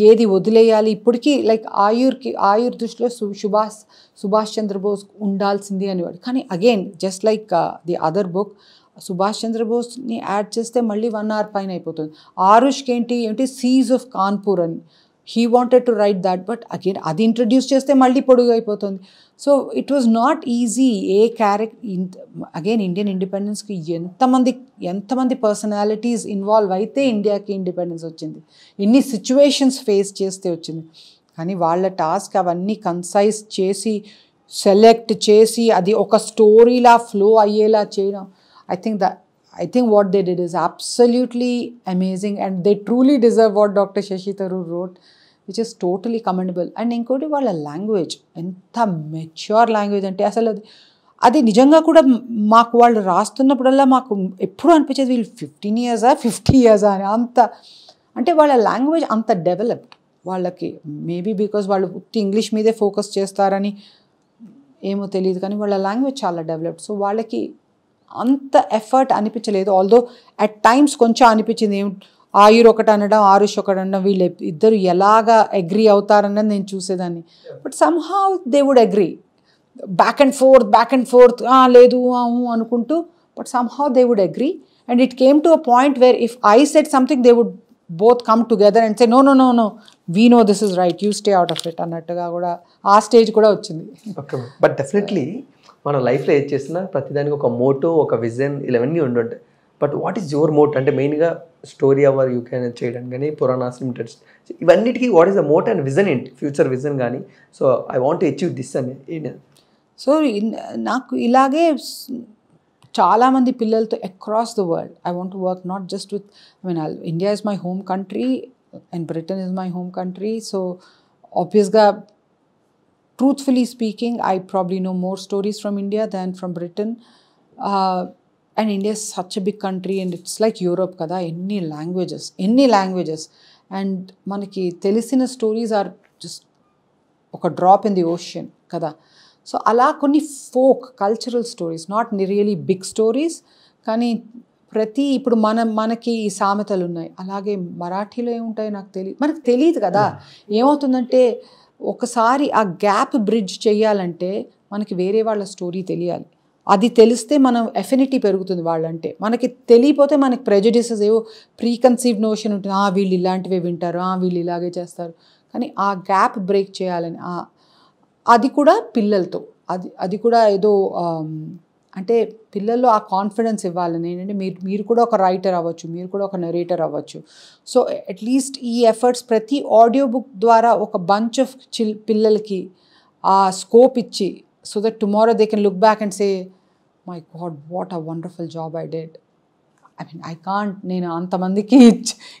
ఏది వదిలేయాలి. ఇప్పటికీ లైక్ ఆయుర్ దృష్టిలో సుభాష్ చంద్రబోస్ ఉండాల్సింది అనేవాడు. కానీ again just like the other book, Subhash చంద్రబోస్ని యాడ్ చేస్తే మళ్ళీ 1 hour పైన అయిపోతుంది. ఆరుష్కి ఏంటి సీజ్ ఆఫ్ కాన్పూర్ అని he wanted to write that, but again అది ఇంట్రడ్యూస్ చేస్తే మళ్ళీ పొడుగు అయిపోతుంది. So it was not easy. Again Indian ఇండిపెండెన్స్కి ఎంతమంది పర్సనాలిటీస్ ఇన్వాల్వ్ అయితే ఇండియాకి ఇండిపెండెన్స్ వచ్చింది, ఎన్ని సిచ్యువేషన్స్ ఫేస్ చేస్తే వచ్చింది. కానీ వాళ్ళ టాస్క్ అవన్నీ కన్సైజ్ చేసి సెలెక్ట్ చేసి అది ఒక స్టోరీలా ఫ్లో అయ్యేలా చేయడం. I think what they did is absolutely amazing, and they truly deserve what Dr. Shashi Tharoor wrote, which is totally commendable. And inkoti వాళ్ళ లాంగ్వేజ్ ఎంత మెచ్యూర్ లాంగ్వేజ్ అంటే అసలు అది నిజంగా కూడా మాకు వాళ్ళు రాస్తున్నప్పుడల్లా మాకు ఎప్పుడు అనిపించేది వీళ్ళు 15 years 50 years అని. అంత అంటే వాళ్ళ లాంగ్వేజ్ అంత డెవలప్డ్. వాళ్ళకి మేబీ బికాజ్ వాళ్ళు ఇంగ్లీష్ మీదే ఫోకస్ చేస్తారని ఏమో తెలియదు, కానీ వాళ్ళ లాంగ్వేజ్ చాలా డెవలప్డ్. సో వాళ్ళకి అంత ఎఫర్ట్ అనిపించలేదు. ఆల్దో అట్ టైమ్స్ కొంచెం అనిపించింది, ఆయుర్ ఒకటి అనడం, ఆరుష్ ఒకటి అనడం, వీళ్ళు ఇద్దరు ఎలాగా అగ్రీ అవుతారన్నది నేను చూసేదాన్ని. But somehow they would agree, back and forth లేదు అనుకుంటూ, but somehow they would agree. And it came to a point where if I said something they would both come together and say no we know this is right, you stay out of it అన్నట్టుగా కూడా ఆ స్టేజ్ కూడా వచ్చింది. ఓకే, బట్ డెఫినెట్లీ మన లైఫ్లో ఏది చేసినా ప్రతిదానికి ఒక మోటో, ఒక విజన్ ఇవన్నీ ఉండుంటాయి. But what is your motto అంటే మెయిన్గా స్టోరీ అవర్ యూ క్యాన్ చేయడానికి కానీ, పురాణాస్ లిమిటెడ్ ఇవన్నిటికీ what is the motto and vision ఏంటి, ఫ్యూచర్ విజన్ కానీ, so I want to achieve this అని ఏంటి? సో నాకు ఇలాగే చాలామంది పిల్లలతో across the world I want to work, not just with India is my home country and Britain is my home country. So ఆబ్వియస్గా truthfully speaking, I probably know more stories from India than from Britain. And India is such a big country and it's like Europe kada, any languages. And manaki telisina stories are just oka drop in the ocean kada. So ala konni folk cultural stories, not really big stories, కానీ ప్రతి ఇప్పుడు మనకి ఈ సామెతలు ఉన్నాయి, అలాగే మరాఠీలో ఏముంటాయో మనకు తెలియదు కదా. ఏమవుతుందంటే ఒకసారి ఆ గ్యాప్ బ్రిడ్జ్ చేయాలంటే మనకి వేరే వాళ్ళ స్టోరీ తెలియాలి. అది తెలిస్తే మనం ఎఫినిటీ పెరుగుతుంది వాళ్ళంటే. మనకి తెలియపోతే మనకి ప్రెజుడిసెస్ ఏవో ప్రీకన్సీవ్డ్ నోషన్ ఉంటుంది, వీళ్ళు ఇలాంటివే వింటారు, వీళ్ళు ఇలాగే చేస్తారు. కానీ ఆ గ్యాప్ బ్రేక్ చేయాలని అది కూడా పిల్లలతో అది కూడా ఏదో అంటే పిల్లల్లో ఆ కాన్ఫిడెన్స్ ఇవ్వాలని. ఏంటంటే మీరు కూడా ఒక రైటర్ అవ్వచ్చు, మీరు కూడా ఒక నెరేటర్ అవ్వచ్చు. సో అట్లీస్ట్ ఈ ఎఫర్ట్స్ ప్రతి ఆడియో బుక్ ద్వారా ఒక బంచ్ ఆఫ్ పిల్లలకి ఆ స్కోప్ ఇచ్చి, so that tomorrow they can look back and say my God what a wonderful job I did. I can't, నేను అంతమందికి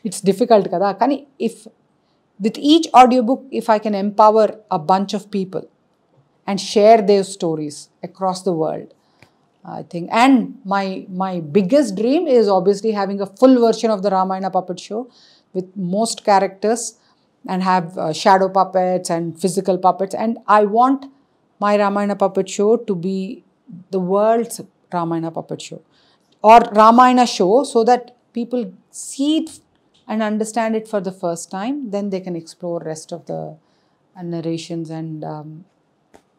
ఇట్స్ డిఫికల్ట్ కదా. కానీ if with each audio book if I can empower a bunch of people and share their stories across the world, I think. And my biggest dream is obviously having a full version of the Ramayana puppet show with most characters and have shadow puppets and physical puppets. And I want my Ramayana puppet show to be the world's Ramayana puppet show or Ramayana show, so that people see it and understand it for the first time. Then they can explore rest of the narrations and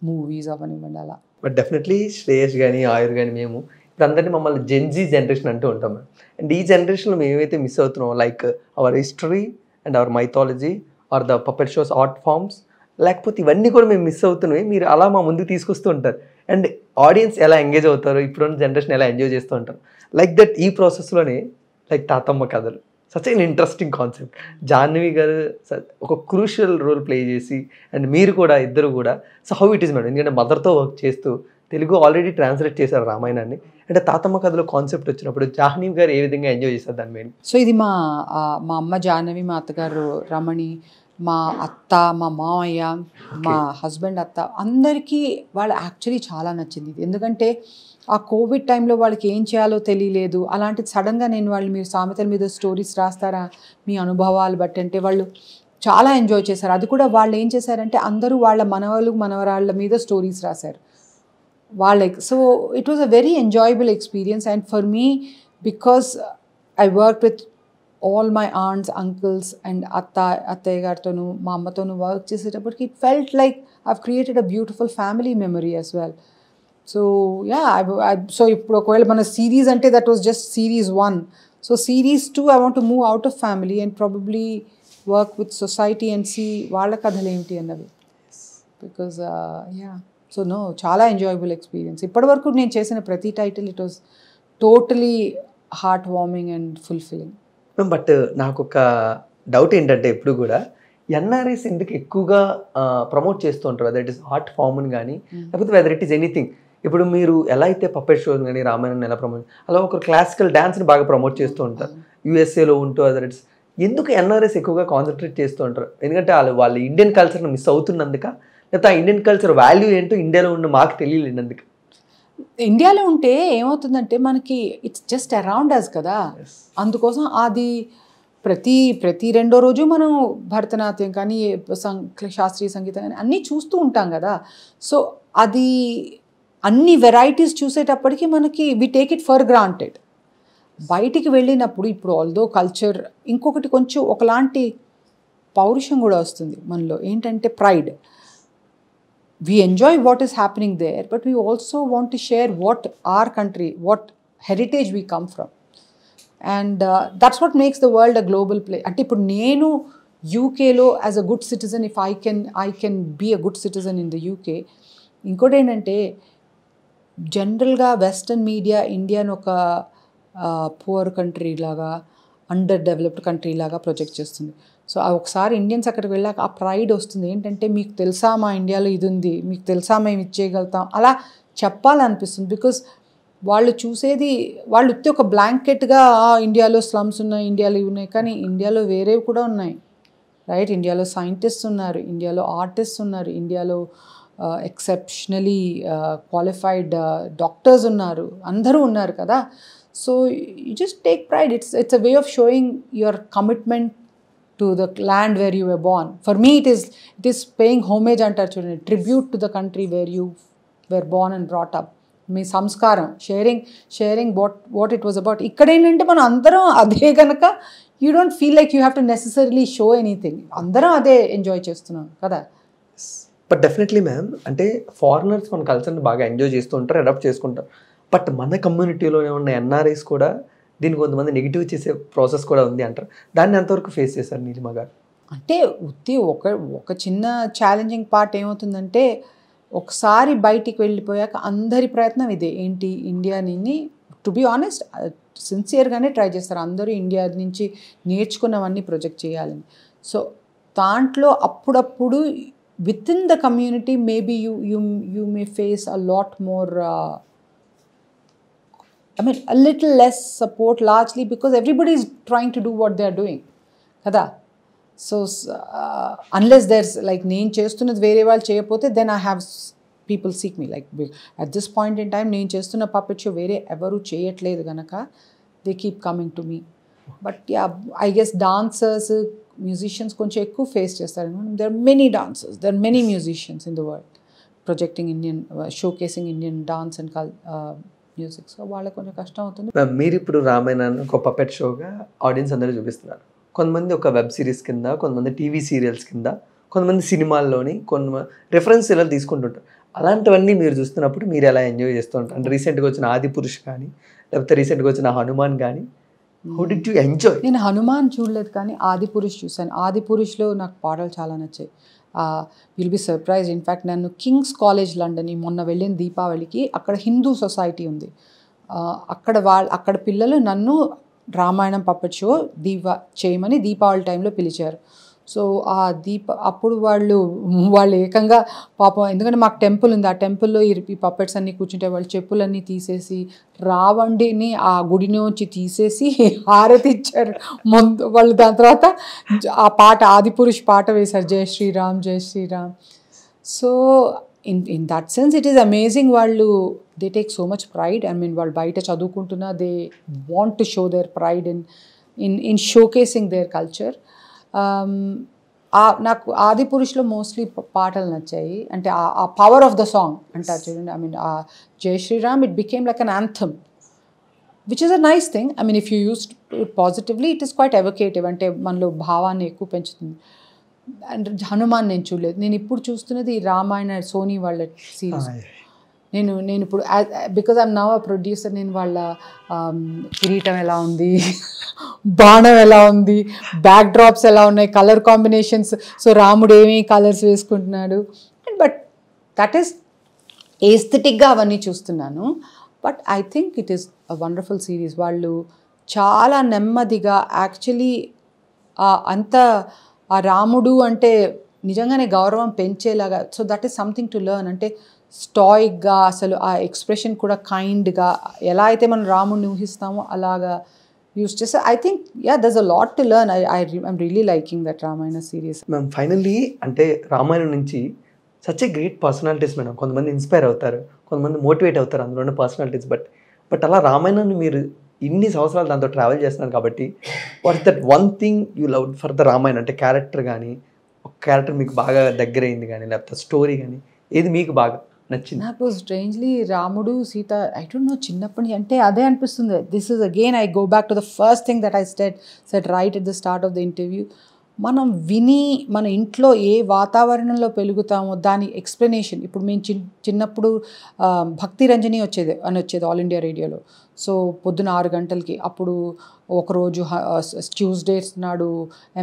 movies అవనివ్వండి అలా. బట్ డెఫినెట్లీ శ్రేయస్ కానీ ఆయుర్ కానీ మేము ఇప్పుడు అందరినీ మమ్మల్ని జెన్జీ జనరేషన్ అంటూ ఉంటాం. అండ్ ఈ జనరేషన్లో మేము ఏమైతే మిస్ అవుతున్నాం, like our history and our mythology or the puppet shows art forms, లేకపోతే ఇవన్నీ కూడా మేము మిస్ అవుతున్నాయి. మీరు అలా మా ముందుకు తీసుకొస్తూ ఉంటారు. అండ్ ఆడియన్స్ ఎలా ఎంగేజ్ అవుతారు, ఇప్పుడున్న జనరేషన్ ఎలా ఎంజాయ్ చేస్తూ ఉంటారు. లైక్ దట్ ఈ ప్రాసెస్లోనే లైక్ తాతమ్మ కథలు సచ్ ఎన్ ఇంట్రెస్టింగ్ కాన్సెప్ట్. జాహ్నవి గారు ఒక క్రూషియల్ రోల్ ప్లే చేసి, అండ్ మీరు కూడా ఇద్దరు కూడా. So how it is madam, ఎందుకంటే మదర్తో వర్క్ చేస్తూ తెలుగు ఆల్రెడీ ట్రాన్స్లేట్ చేశారు రామాయణాన్ని. అంటే తాతమ్మ కథలో కాన్సెప్ట్ వచ్చినప్పుడు జాహ్నవి గారు ఏ విధంగా ఎంజాయ్ చేశారు దాని మీద? సో ఇది మా అమ్మ జాహ్నవి, మా అత్తగారు రమణి, మా అత్త, మా మామయ్య, మా హస్బెండ్ అత్త అందరికీ వాళ్ళు యాక్చువల్లీ చాలా నచ్చింది ఇది. ఎందుకంటే ఆ కోవిడ్ టైంలో వాళ్ళకి ఏం చేయాలో తెలియలేదు. అలాంటిది సడన్గా నేను వాళ్ళు మీరు సామెతల మీద స్టోరీస్ రాస్తారా మీ అనుభవాలు బట్టి అంటే వాళ్ళు చాలా ఎంజాయ్ చేశారు. అది కూడా వాళ్ళు ఏం చేశారంటే అందరూ వాళ్ళ మనవలు మనవరాళ్ళ మీద స్టోరీస్ రాశారు వాళ్ళకి. So it was a very enjoyable experience. And for me because I work with all my aunts, uncles and అత్తయ్య గారితోనూ మా అమ్మతోనూ వర్క్ చేసేటప్పటికి it felt like I've created a beautiful family memory as well. So yeah so ఇప్పుడు ఒకవేళ మన సిరీస్ అంటే that was just series 1. So series 2 I want to move out of family and probably work with society and see వాళ్ళ కథలు ఏమిటి అన్నవి. బికాజ్ యా సో నో చాలా ఎంజాయబుల్ ఎక్స్పీరియన్స్. ఇప్పటివరకు నేను చేసిన ప్రతి title it was totally heart warming and fulfilling. But నాకు ఒక డౌట్ ఏంటంటే ఎప్పుడు కూడా ఎన్ఆర్ఐస్ ఎందుకు ఎక్కువగా ప్రమోట్ చేస్తూ ఉంటారు, వెదర్ ఇట్ ఈస్ ఆర్ట్ ఫార్మ్ని కానీ లేకపోతే వెదర్ ఇట్ ఈస్ ఎనీథింగ్. ఇప్పుడు మీరు ఎలా అయితే పప్పెట్ షోస్ కానీ రామాయణాన్ని ఎలా ప్రమోట్, అలా ఒక క్లాసికల్ డ్యాన్స్ని బాగా ప్రమోట్ చేస్తూ ఉంటారు యూఎస్ఏలో ఉంటూ. వెదర్ ఇట్స్ ఎందుకు ఎన్ఆర్ఐస్ ఎక్కువగా కాన్సన్ట్రేట్ చేస్తూ ఉంటారు? ఎందుకంటే వాళ్ళ ఇండియన్ కల్చర్ని మిస్ అవుతున్నందుక, లేకపోతే ఆ ఇండియన్ కల్చర్ వాల్యూ ఏంటో ఇండియాలో ఉన్న మాకు తెలియలేనందుకు? ఇండియాలో ఉంటే ఏమవుతుందంటే మనకి ఇట్స్ జస్ట్ అరౌండ్ అస్ కదా, అందుకోసం అది ప్రతి రెండో రోజు మనం భరతనాట్యం కానీ శాస్త్రీయ సంగీతం కానీ అన్నీ చూస్తూ ఉంటాం కదా. సో అది అన్ని వెరైటీస్ చూసేటప్పటికి మనకి we take it for granted. బయటికి వెళ్ళినప్పుడు ఇప్పుడు ఆల్దో కల్చర్ ఇంకొకటి కొంచెం ఒకలాంటి పౌరుషం కూడా వస్తుంది మనలో. ఏంటంటే pride. We enjoy what is happening there, but we also want to share what our country, what heritage we come from. And that's what makes the world a global place. Ante ippudu nenu UK lo as a good citizen, if I can be a good citizen in the UK. Inkoti entante general ga western media India no oka poor country laga, under developed country లాగా ప్రొజెక్ట్ చేస్తుంది. సో ఒకసారి ఇండియన్స్ అక్కడికి వెళ్ళాక ఆ ప్రైడ్ వస్తుంది. ఏంటంటే మీకు తెలుసా మా ఇండియాలో ఇది ఉంది, మీకు తెలుసా మేము ఇచ్చేయగలుగుతాం, అలా చెప్పాలనిపిస్తుంది. బికాస్ వాళ్ళు చూసేది వాళ్ళు ఉత్తి ఒక బ్లాంకెట్గా ఇండియాలో స్లమ్స్ ఉన్నాయి, ఇండియాలో ఇవి ఉన్నాయి, కానీ ఇండియాలో వేరేవి కూడా ఉన్నాయి, రైట్? ఇండియాలో సైంటిస్ట్స్ ఉన్నారు, ఇండియాలో ఆర్టిస్ట్స్ ఉన్నారు, ఇండియాలో ఎక్సెప్షనలీ క్వాలిఫైడ్ డాక్టర్స్ ఉన్నారు, అందరూ ఉన్నారు కదా. So you just take pride. It's a way of showing your commitment to the land where you were born. For me, it is paying homage and tribute to the country where you were born and brought up. మీ సంస్కారం sharing what it was about. ఇక్కడ ఏంటంటే మనం అందరం అదే కనుక you don't feel like you have to necessarily show anything. అందరం అదే ఎంజాయ్ చేస్తున్నాం కదా. బట్ డెఫినెట్లీ మ్యామ్, అంటే ఫారినర్స్ మన కల్చర్ని బాగా ఎంజాయ్ చేస్తూ ఉంటారు, అడాప్ట్ చేసుకుంటారు. బట్ మన కమ్యూనిటీలోనే ఉన్న ఎన్ఆర్ఐస్ కూడా దీన్ని కొంతమంది నెగిటివ్ చేసే ప్రాసెస్ కూడా ఉంది అంటారు. దాన్ని ఎంతవరకు ఫేస్ చేశారు నీలిమ గారు? అంటే ఒక చిన్న ఛాలెంజింగ్ పార్ట్ ఏమవుతుందంటే ఒకసారి బయటికి వెళ్ళిపోయాక అందరి ప్రయత్నం ఇదే, ఏంటి ఇండియాని టు బీ ఆనెస్ట్ సిన్సియర్గానే ట్రై చేస్తారు అందరూ ఇండియా నుంచి నేర్చుకున్నవన్నీ ప్రొజెక్ట్ చేయాలని. సో దాంట్లో అప్పుడప్పుడు with in the community maybe you may face a lot more a little less support, largely because everybody is trying to do what they are doing kada. So unless there's like నేను చేస్తున్నది వేరే వాళ్ళు చేయకపోతే then I have people seek me. Like at this point in time నేను చేస్తున్న puppet show వేరే ఎవరు చేయట్లేదు గనక they keep coming to me. But yeah, I guess dancers, musicians కొంచెం ఎక్కువ ఫేస్ చేస్తారు. There are many dancers, there are many musicians in the world projecting Indian, showcasing Indian dance and music. So వాళ్ళకి కొంచెం కష్టం అవుతుంది. మీరు ఇప్పుడు రామాయణాన్ని ఒక పపెట్ షోగా ఆడియన్స్ అందరూ చూపిస్తున్నారు. కొంతమంది ఒక వెబ్ సిరీస్ కింద, కొంతమంది టీవీ సీరియల్స్ కింద, కొంతమంది సినిమాల్లోని కొన్ని రిఫరెన్స్ ఇలా తీసుకుంటుంటారు. అలాంటివన్నీ మీరు చూస్తున్నప్పుడు మీరు ఎలా ఎంజాయ్ చేస్తూ ఉంటారు? అంటే రీసెంట్గా వచ్చిన ఆది పురుష్ కానీ లేకపోతే రీసెంట్గా వచ్చిన హనుమాన్ కానీ, హౌ డిడ్ యూ ఎంజాయ్? నేను హనుమాన్ చూడలేదు కానీ ఆది పురుష్ చూశాను. ఆది పురుష్లో నాకు పాటలు చాలా నచ్చాయి. Will be surprise. ఇన్ఫ్యాక్ట్ నన్ను కింగ్స్ కాలేజ్ లండన్ మొన్న వెళ్ళిన దీపావళికి అక్కడ హిందూ సొసైటీ ఉంది. అక్కడ పిల్లలు నన్ను రామాయణం పప్పెట్ షో చేయమని దీపావళి టైంలో పిలిచారు. సో అప్పుడు వాళ్ళు ఏకంగా పాపం, ఎందుకంటే మాకు టెంపుల్ ఉంది, ఆ టెంపుల్లో ఈ పప్పెట్స్ అన్నీ కూర్చుంటే వాళ్ళు చెప్పులన్నీ తీసేసి రావండిని ఆ గుడి నుంచి తీసేసి హారతి ఇచ్చారు ముందు వాళ్ళు. దాని తర్వాత ఆ పాట ఆదిపురుష్ పాట వేశారు, Jai Shriram Jai Shriram. So in that sense it is amazing. వాళ్ళు they take so much pride. I mean వాళ్ళు బయట చదువుకుంటున్నా they want to show their pride in showcasing their culture. నాకు ఆది పురుష్లో మోస్ట్లీ పాటలు నచ్చాయి. అంటే ఆ పవర్ ఆఫ్ ద సాంగ్ అంటారు చూడండి. I mean Jai Shriram it became like an anthem which is a nice thing. I mean if you use it positively it is quite evocative, అంటే మనలో భావాన్ని ఎక్కువ పెంచుతుంది. అండ్ హనుమాన్ నేను చూడలేదు. నేను ఇప్పుడు చూస్తున్నది రామాయణ సోనీ వాళ్ళ సిరీస్. నేను ఇప్పుడు because I'm now a producer, నేను వాళ్ళ కిరీటం ఎలా ఉంది, బాణం ఎలా ఉంది, బ్యాక్ డ్రాప్స్ ఎలా ఉన్నాయి, కలర్ కాంబినేషన్స్, సో రాముడు ఏమేమి కలర్స్ వేసుకుంటున్నాడు, బట్ దట్ ఈస్ ఏస్థెటిక్గా అవన్నీ చూస్తున్నాను. But I think it is a wonderful series. వాళ్ళు చాలా నెమ్మదిగా యాక్చువల్లీ అంత ఆ రాముడు అంటే నిజంగానే గౌరవం పెంచేలాగా. So that is something to learn. అంటే స్టాయిక్గా అసలు ఆ ఎక్స్ప్రెషన్ కూడా కైండ్గా ఎలా అయితే మనం రాముడిని ఊహిస్తామో అలాగా యూస్ చేస్తే I think దర్స్ a lot to learn. I'm really liking that Ramayana series. Ma'am finally అంటే రామాయణం నుంచి such a great personalities madam. కొంతమంది ఇన్స్పైర్ అవుతారు, కొంతమంది మోటివేట్ అవుతారు అందులో ఉన్న పర్సనాలిటీస్. బట్ అలా రామాయణాన్ని మీరు ఇన్ని సంవత్సరాలు దాంతో ట్రావెల్ చేస్తున్నారు కాబట్టి what is that one thing you love for the Ramayanam? అంటే క్యారెక్టర్ కానీ, ఒక క్యారెక్టర్ మీకు బాగా దగ్గరైంది కానీ, లేకపోతే స్టోరీ కానీ, ఏది మీకు బాగా నచ్చింది? నాకు స్ట్రేంజ్లీ రాముడు సీత ఐ డోంట్ నో చిన్నప్పటి నుంచి అంటే అదే అనిపిస్తుంది. This is again I go back to the first thing that I set right at the start of the interview. మనం విని మన ఇంట్లో ఏ వాతావరణంలో పెరుగుతామో దాని ఎక్స్ప్లెనేషన్. ఇప్పుడు మేము చిన్నప్పుడు భక్తి రంజని వచ్చేది ఆల్ ఇండియా రేడియోలో. సో పొద్దున 6 గంటలకి. అప్పుడు ఒకరోజు ట్యూస్డేస్ నాడు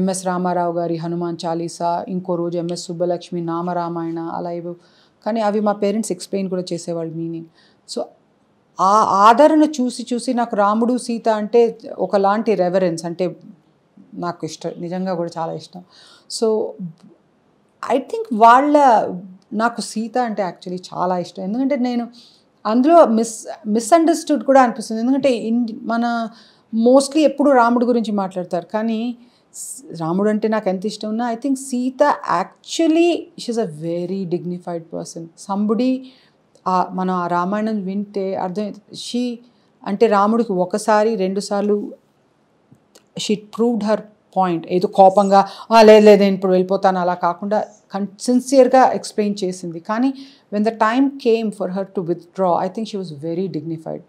ఎంఎస్ రామారావు గారి హనుమాన్ చాలీసా, ఇంకో రోజు ఎంఎస్ సుబ్బలక్ష్మి నామరామాయణ, అలా ఇవి. కానీ అవి మా పేరెంట్స్ ఎక్స్ప్లెయిన్ కూడా చేసేవాళ్ళు మీనింగ్. సో ఆ ఆదరణ చూసి నాకు రాముడు సీత అంటే ఒకలాంటి రెవరెన్స్. అంటే నాకు ఇష్టం, నిజంగా కూడా చాలా ఇష్టం. సో ఐ థింక్ నాకు సీత అంటే యాక్చువల్లీ చాలా ఇష్టం. ఎందుకంటే నేను అందులో మిస్అండర్స్టూడ్ కూడా అనిపిస్తుంది. ఎందుకంటే మన మోస్ట్లీ ఎప్పుడు రాముడు గురించి మాట్లాడతారు, కానీ రాముడు అంటే నాకు ఎంత ఇష్టం ఉన్నా I think Sita actually she is a very dignified person. Somebody మనం ఆ రామాయణం వింటే అర్థం అంటే రాముడికి 1 సారి 2 సార్లు షీ ప్రూవ్డ్ హర్ పాయింట్. ఏదో కోపంగా లేదు నేను ఇప్పుడు వెళ్ళిపోతాను అలా కాకుండా సిన్సియర్గా ఎక్స్ప్లెయిన్ చేసింది. కానీ when the time came for her to withdraw I think she was very dignified.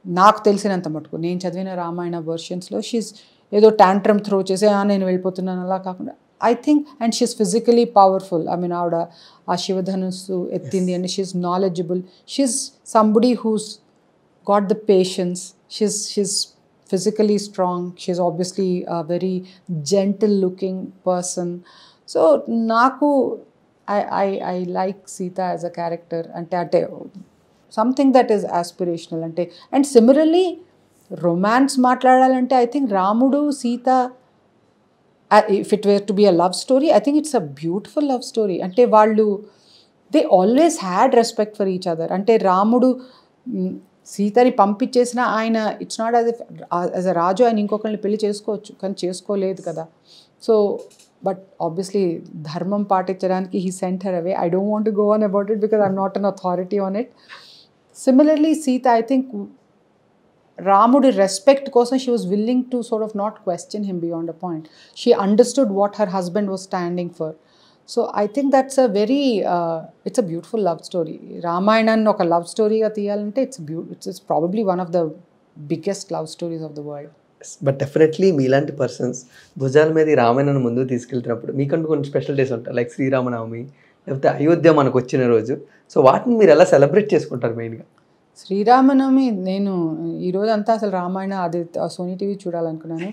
నాకు తెలిసినంత మటుకు నేను చదివిన రామాయణ వర్షన్స్లో షీఈస్ ఏదో టాంట్రమ్ త్రో చేసి నేను వెళ్ళిపోతున్నాను అలా కాకుండా I think and she's physically powerful. I mean ఆవిడ ఆ శివధనుస్సు ఎత్తింది and she's knowledgeable. She's somebody who's got the patience. She's physically strong. She's obviously a very gentle looking person. So naku I like Sita as a character ante something that is aspirational ante. And similarly romance maatladalante I think Ramudu Sita, if it were to be a love story, I think it's a beautiful love story. Ante vallu they always had respect for each other. Ante Ramudu సీతని పంపించేసిన ఆయన ఇట్స్ నాట్ యాజ్ అ రాజు ఆయన ఇంకొకరిని పెళ్లి చేసుకోవచ్చు, కానీ చేసుకోలేదు కదా. సో బట్ ఆబ్వియస్లీ ధర్మం పాటించడానికి he sent her away. I don't want to go on about it because I'm not an authority on it. Similarly Sita I think రాముడి రెస్పెక్ట్ కోసం she was willing to sort of not question him beyond a point. She understood what her husband was standing for. So I think that's a very it's a beautiful love story. రామాయణాన్ని ఒక లవ్ స్టోరీగా తీయాలంటే it's probably one of the biggest love stories of the world. But definitely మీలాంటి పర్సన్స్ భుజాల మీద రామాయణాన్ని ముందుకు తీసుకెళ్తున్నప్పుడు మీకంటూ కొన్ని స్పెషల్ డేస్ ఉంటాయి, లైక్ శ్రీరామనవమి, లేకపోతే అయోధ్య మనకు వచ్చిన రోజు. సో వాటిని మీరు ఎలా సెలబ్రేట్ చేసుకుంటారు మెయిన్గా? శ్రీరామనవమి నేను ఈరోజు అంతా అసలు రామాయణ అది సోనీ టీవీ చూడాలనుకున్నాను.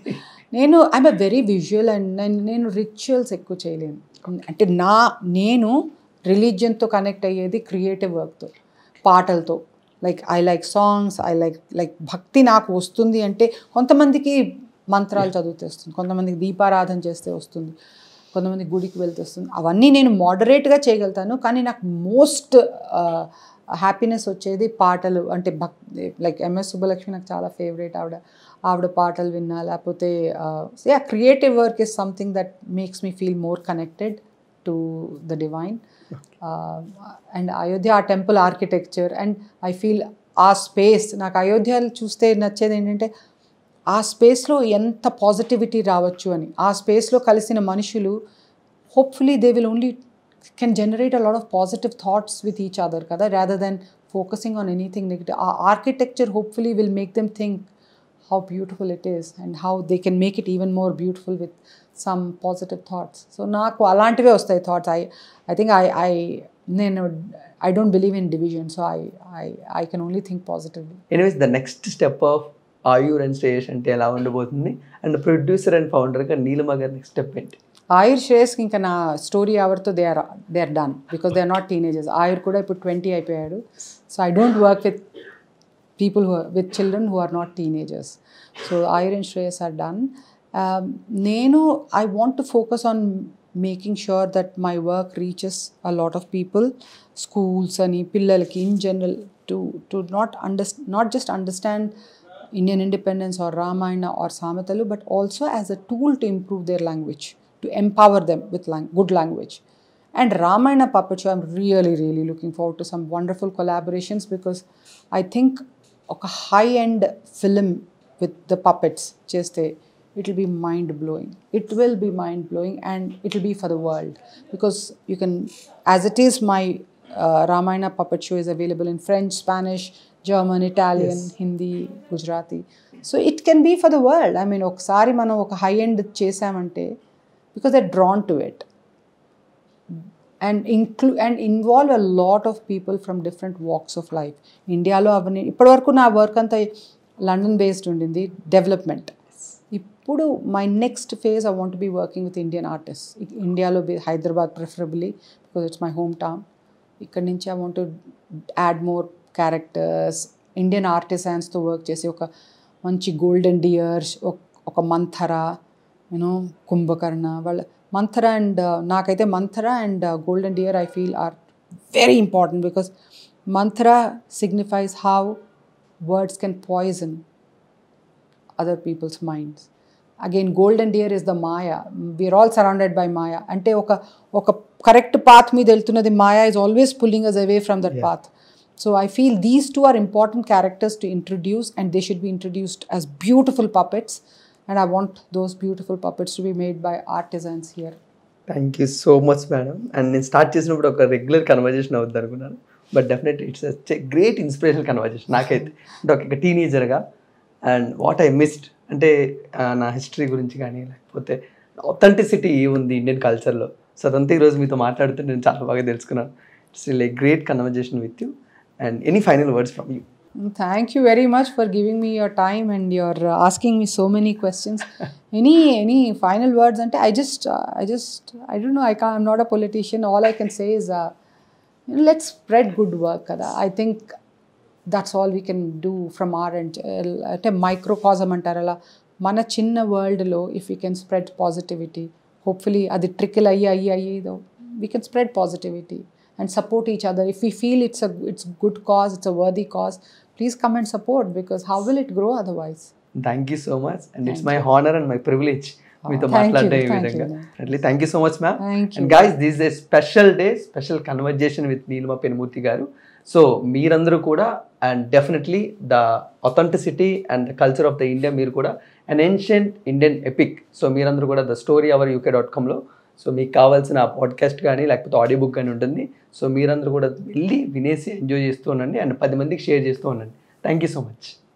నేను I'm a very visual and నేను రిచువల్స్ ఎక్కువ చేయలేను. అంటే నేను రిలీజియన్తో కనెక్ట్ అయ్యేది క్రియేటివ్ వర్క్తో, పాటలతో. Like I like songs, I like భక్తి నాకు వస్తుంది అంటే కొంతమందికి మంత్రాలు చదివితే వస్తుంది, కొంతమందికి దీపారాధన చేస్తే వస్తుంది, కొంతమంది గుడికి వెళ్తే వస్తుంది. అవన్నీ నేను మోడరేట్గా చేయగలుగుతాను. కానీ నాకు మోస్ట్ హ్యాపీనెస్ వచ్చేది పాటలు. అంటే లైక్ ఎంఎస్ సుబ్బలక్ష్మి నాకు చాలా ఫేవరెట్. ఆవిడ పాటలు విన్నా, లేకపోతే creative work is something that makes me feel more connected to the divine. And Ayodhya ఆ temple architecture and I feel ఆ స్పేస్ నాకు అయోధ్యలో చూస్తే నచ్చేది ఏంటంటే ఆ స్పేస్లో ఎంత పాజిటివిటీ రావచ్చు అని. ఆ స్పేస్లో కలిసిన మనుషులు hopefully they will only can generate a lot of positive thoughts with each other kada, rather than focusing on anything negative. Our architecture hopefully will make them think how beautiful it is and how they can make it even more beautiful with some positive thoughts. So naaku alantive vastayi thoughts. I think I don't believe in division, so I can only think positively. Anyways, the next step of Ayur and Shreyash ante ela undabotundi, and the producer and founder ga Neelama garu next step enti? Ayur శ్రేయస్కి ఇంకా నా స్టోరీ అవర్తో they are done because they are not teenagers. Ayur కూడా ఇప్పుడు 20 అయిపోయాడు. So I don't work with people with children who are not teenagers. So Ayur and Shreyas are done. నేను I want to focus on making sure that my work reaches a lot of people, schools అని, పిల్లలకి in general to not just understand Indian independence or Ramayana or Samatalu, but also as a tool to improve their language, to empower them with good language. And Ramayana Puppet Show, I'm really looking forward to some wonderful collaborations, because I think a high-end film with the puppets, just it will be mind-blowing. It will be mind-blowing, and it will be for the world, because you can, as it is, my Ramayana Puppet Show is available in French, Spanish, German, Italian, yes, Hindi, Gujarati. So it can be for the world. I mean, ఒకసారి మనం ఒక హై ఎండ్ చేసామంటే, because they're drawn to it, and involve a lot of people from different walks of life. ఇండియాలో అవన్నీ ఇప్పటివరకు నా వర్క్ అంతా లండన్ బేస్డ్ ఉండింది, డెవలప్మెంట్. ఇప్పుడు my next phase I want be working with Indian artist. ఇండియాలో Hyderabad preferably, because it's my home town. ఇక్కడ నుంచి I want to add more characters, Indian ఆర్టిసాన్స్తో వర్క్ చేసి ఒక మంచి గోల్డెన్ డియర్స్, ఒక మంథరా, కుంభకర్ణ, వాళ్ళ మంథరా అండ్ నాకైతే Manthara and golden deer I feel are very important, because Manthara signifies how words can poison other people's minds. Again golden deer is the maya. We are all surrounded by maya. అంటే ఒక కరెక్ట్ పాత్ మీద వెళ్తున్నది maya is always pulling us away from that path. So I feel these two are important characters to introduce, and they should be introduced as beautiful puppets, and I want those beautiful puppets to be made by artisans here. Thank you so much, madam. And నేను స్టార్ట్ చేసినప్పుడు ఒక రెగ్యులర్ కన్వర్జేషన్ అవుతుంది అనుకున్నాను, but definitely it's a great inspirational conversation నాకైతే. అంటే ఒక టీనేజర్గా అండ్ వాట్ ఐ మిస్డ్ అంటే నా హిస్టరీ గురించి కానీ, లేకపోతే ఆథెంటిసిటీ ఏముంది ఇండియన్ కల్చర్లో, సో అదంతా ఈరోజు మీతో మాట్లాడుతుంటే నేను చాలా బాగా తెలుసుకున్నాను. It's really great conversation with you. And any final words from you? Thank you very much for giving me your time and you're asking me so many questions. Any final words? And I don't know. I'm not a politician. All I can say is, let's spread good work. Kada. I think that's all we can do from our end. At a microcosm antarala, mana chinna world lo, if we can spread positivity, hopefully adi trickle ayyi though, we can spread positivity and support each other. If we feel it's good cause, it's a worthy cause, please come and support, because how will it grow otherwise? Thank you so much, and it's my honor and my privilege మీతో మాట్లాడడం ఈ విధంగా. Thank you so much ma'am. And guys, this is a special day, special conversation with Neelima Penumurthy garu. సో మీరందరూ కూడా, and definitely the authenticity and the culture of the India, మీరు కూడా an ancient Indian epic. So మీరందరూ కూడా ద స్టోరీ అవర్ uk.comలో, సో మీకు కావాల్సిన పాడ్కాస్ట్ కానీ లేకపోతే ఆడియో బుక్ కానీ ఉంటుంది. సో మీరందరూ కూడా వెళ్ళి వినేసి ఎంజాయ్ చేస్తూ ఉండండి, అండ్ 10 మందికి షేర్ చేస్తూ ఉండండి. Thank you so much.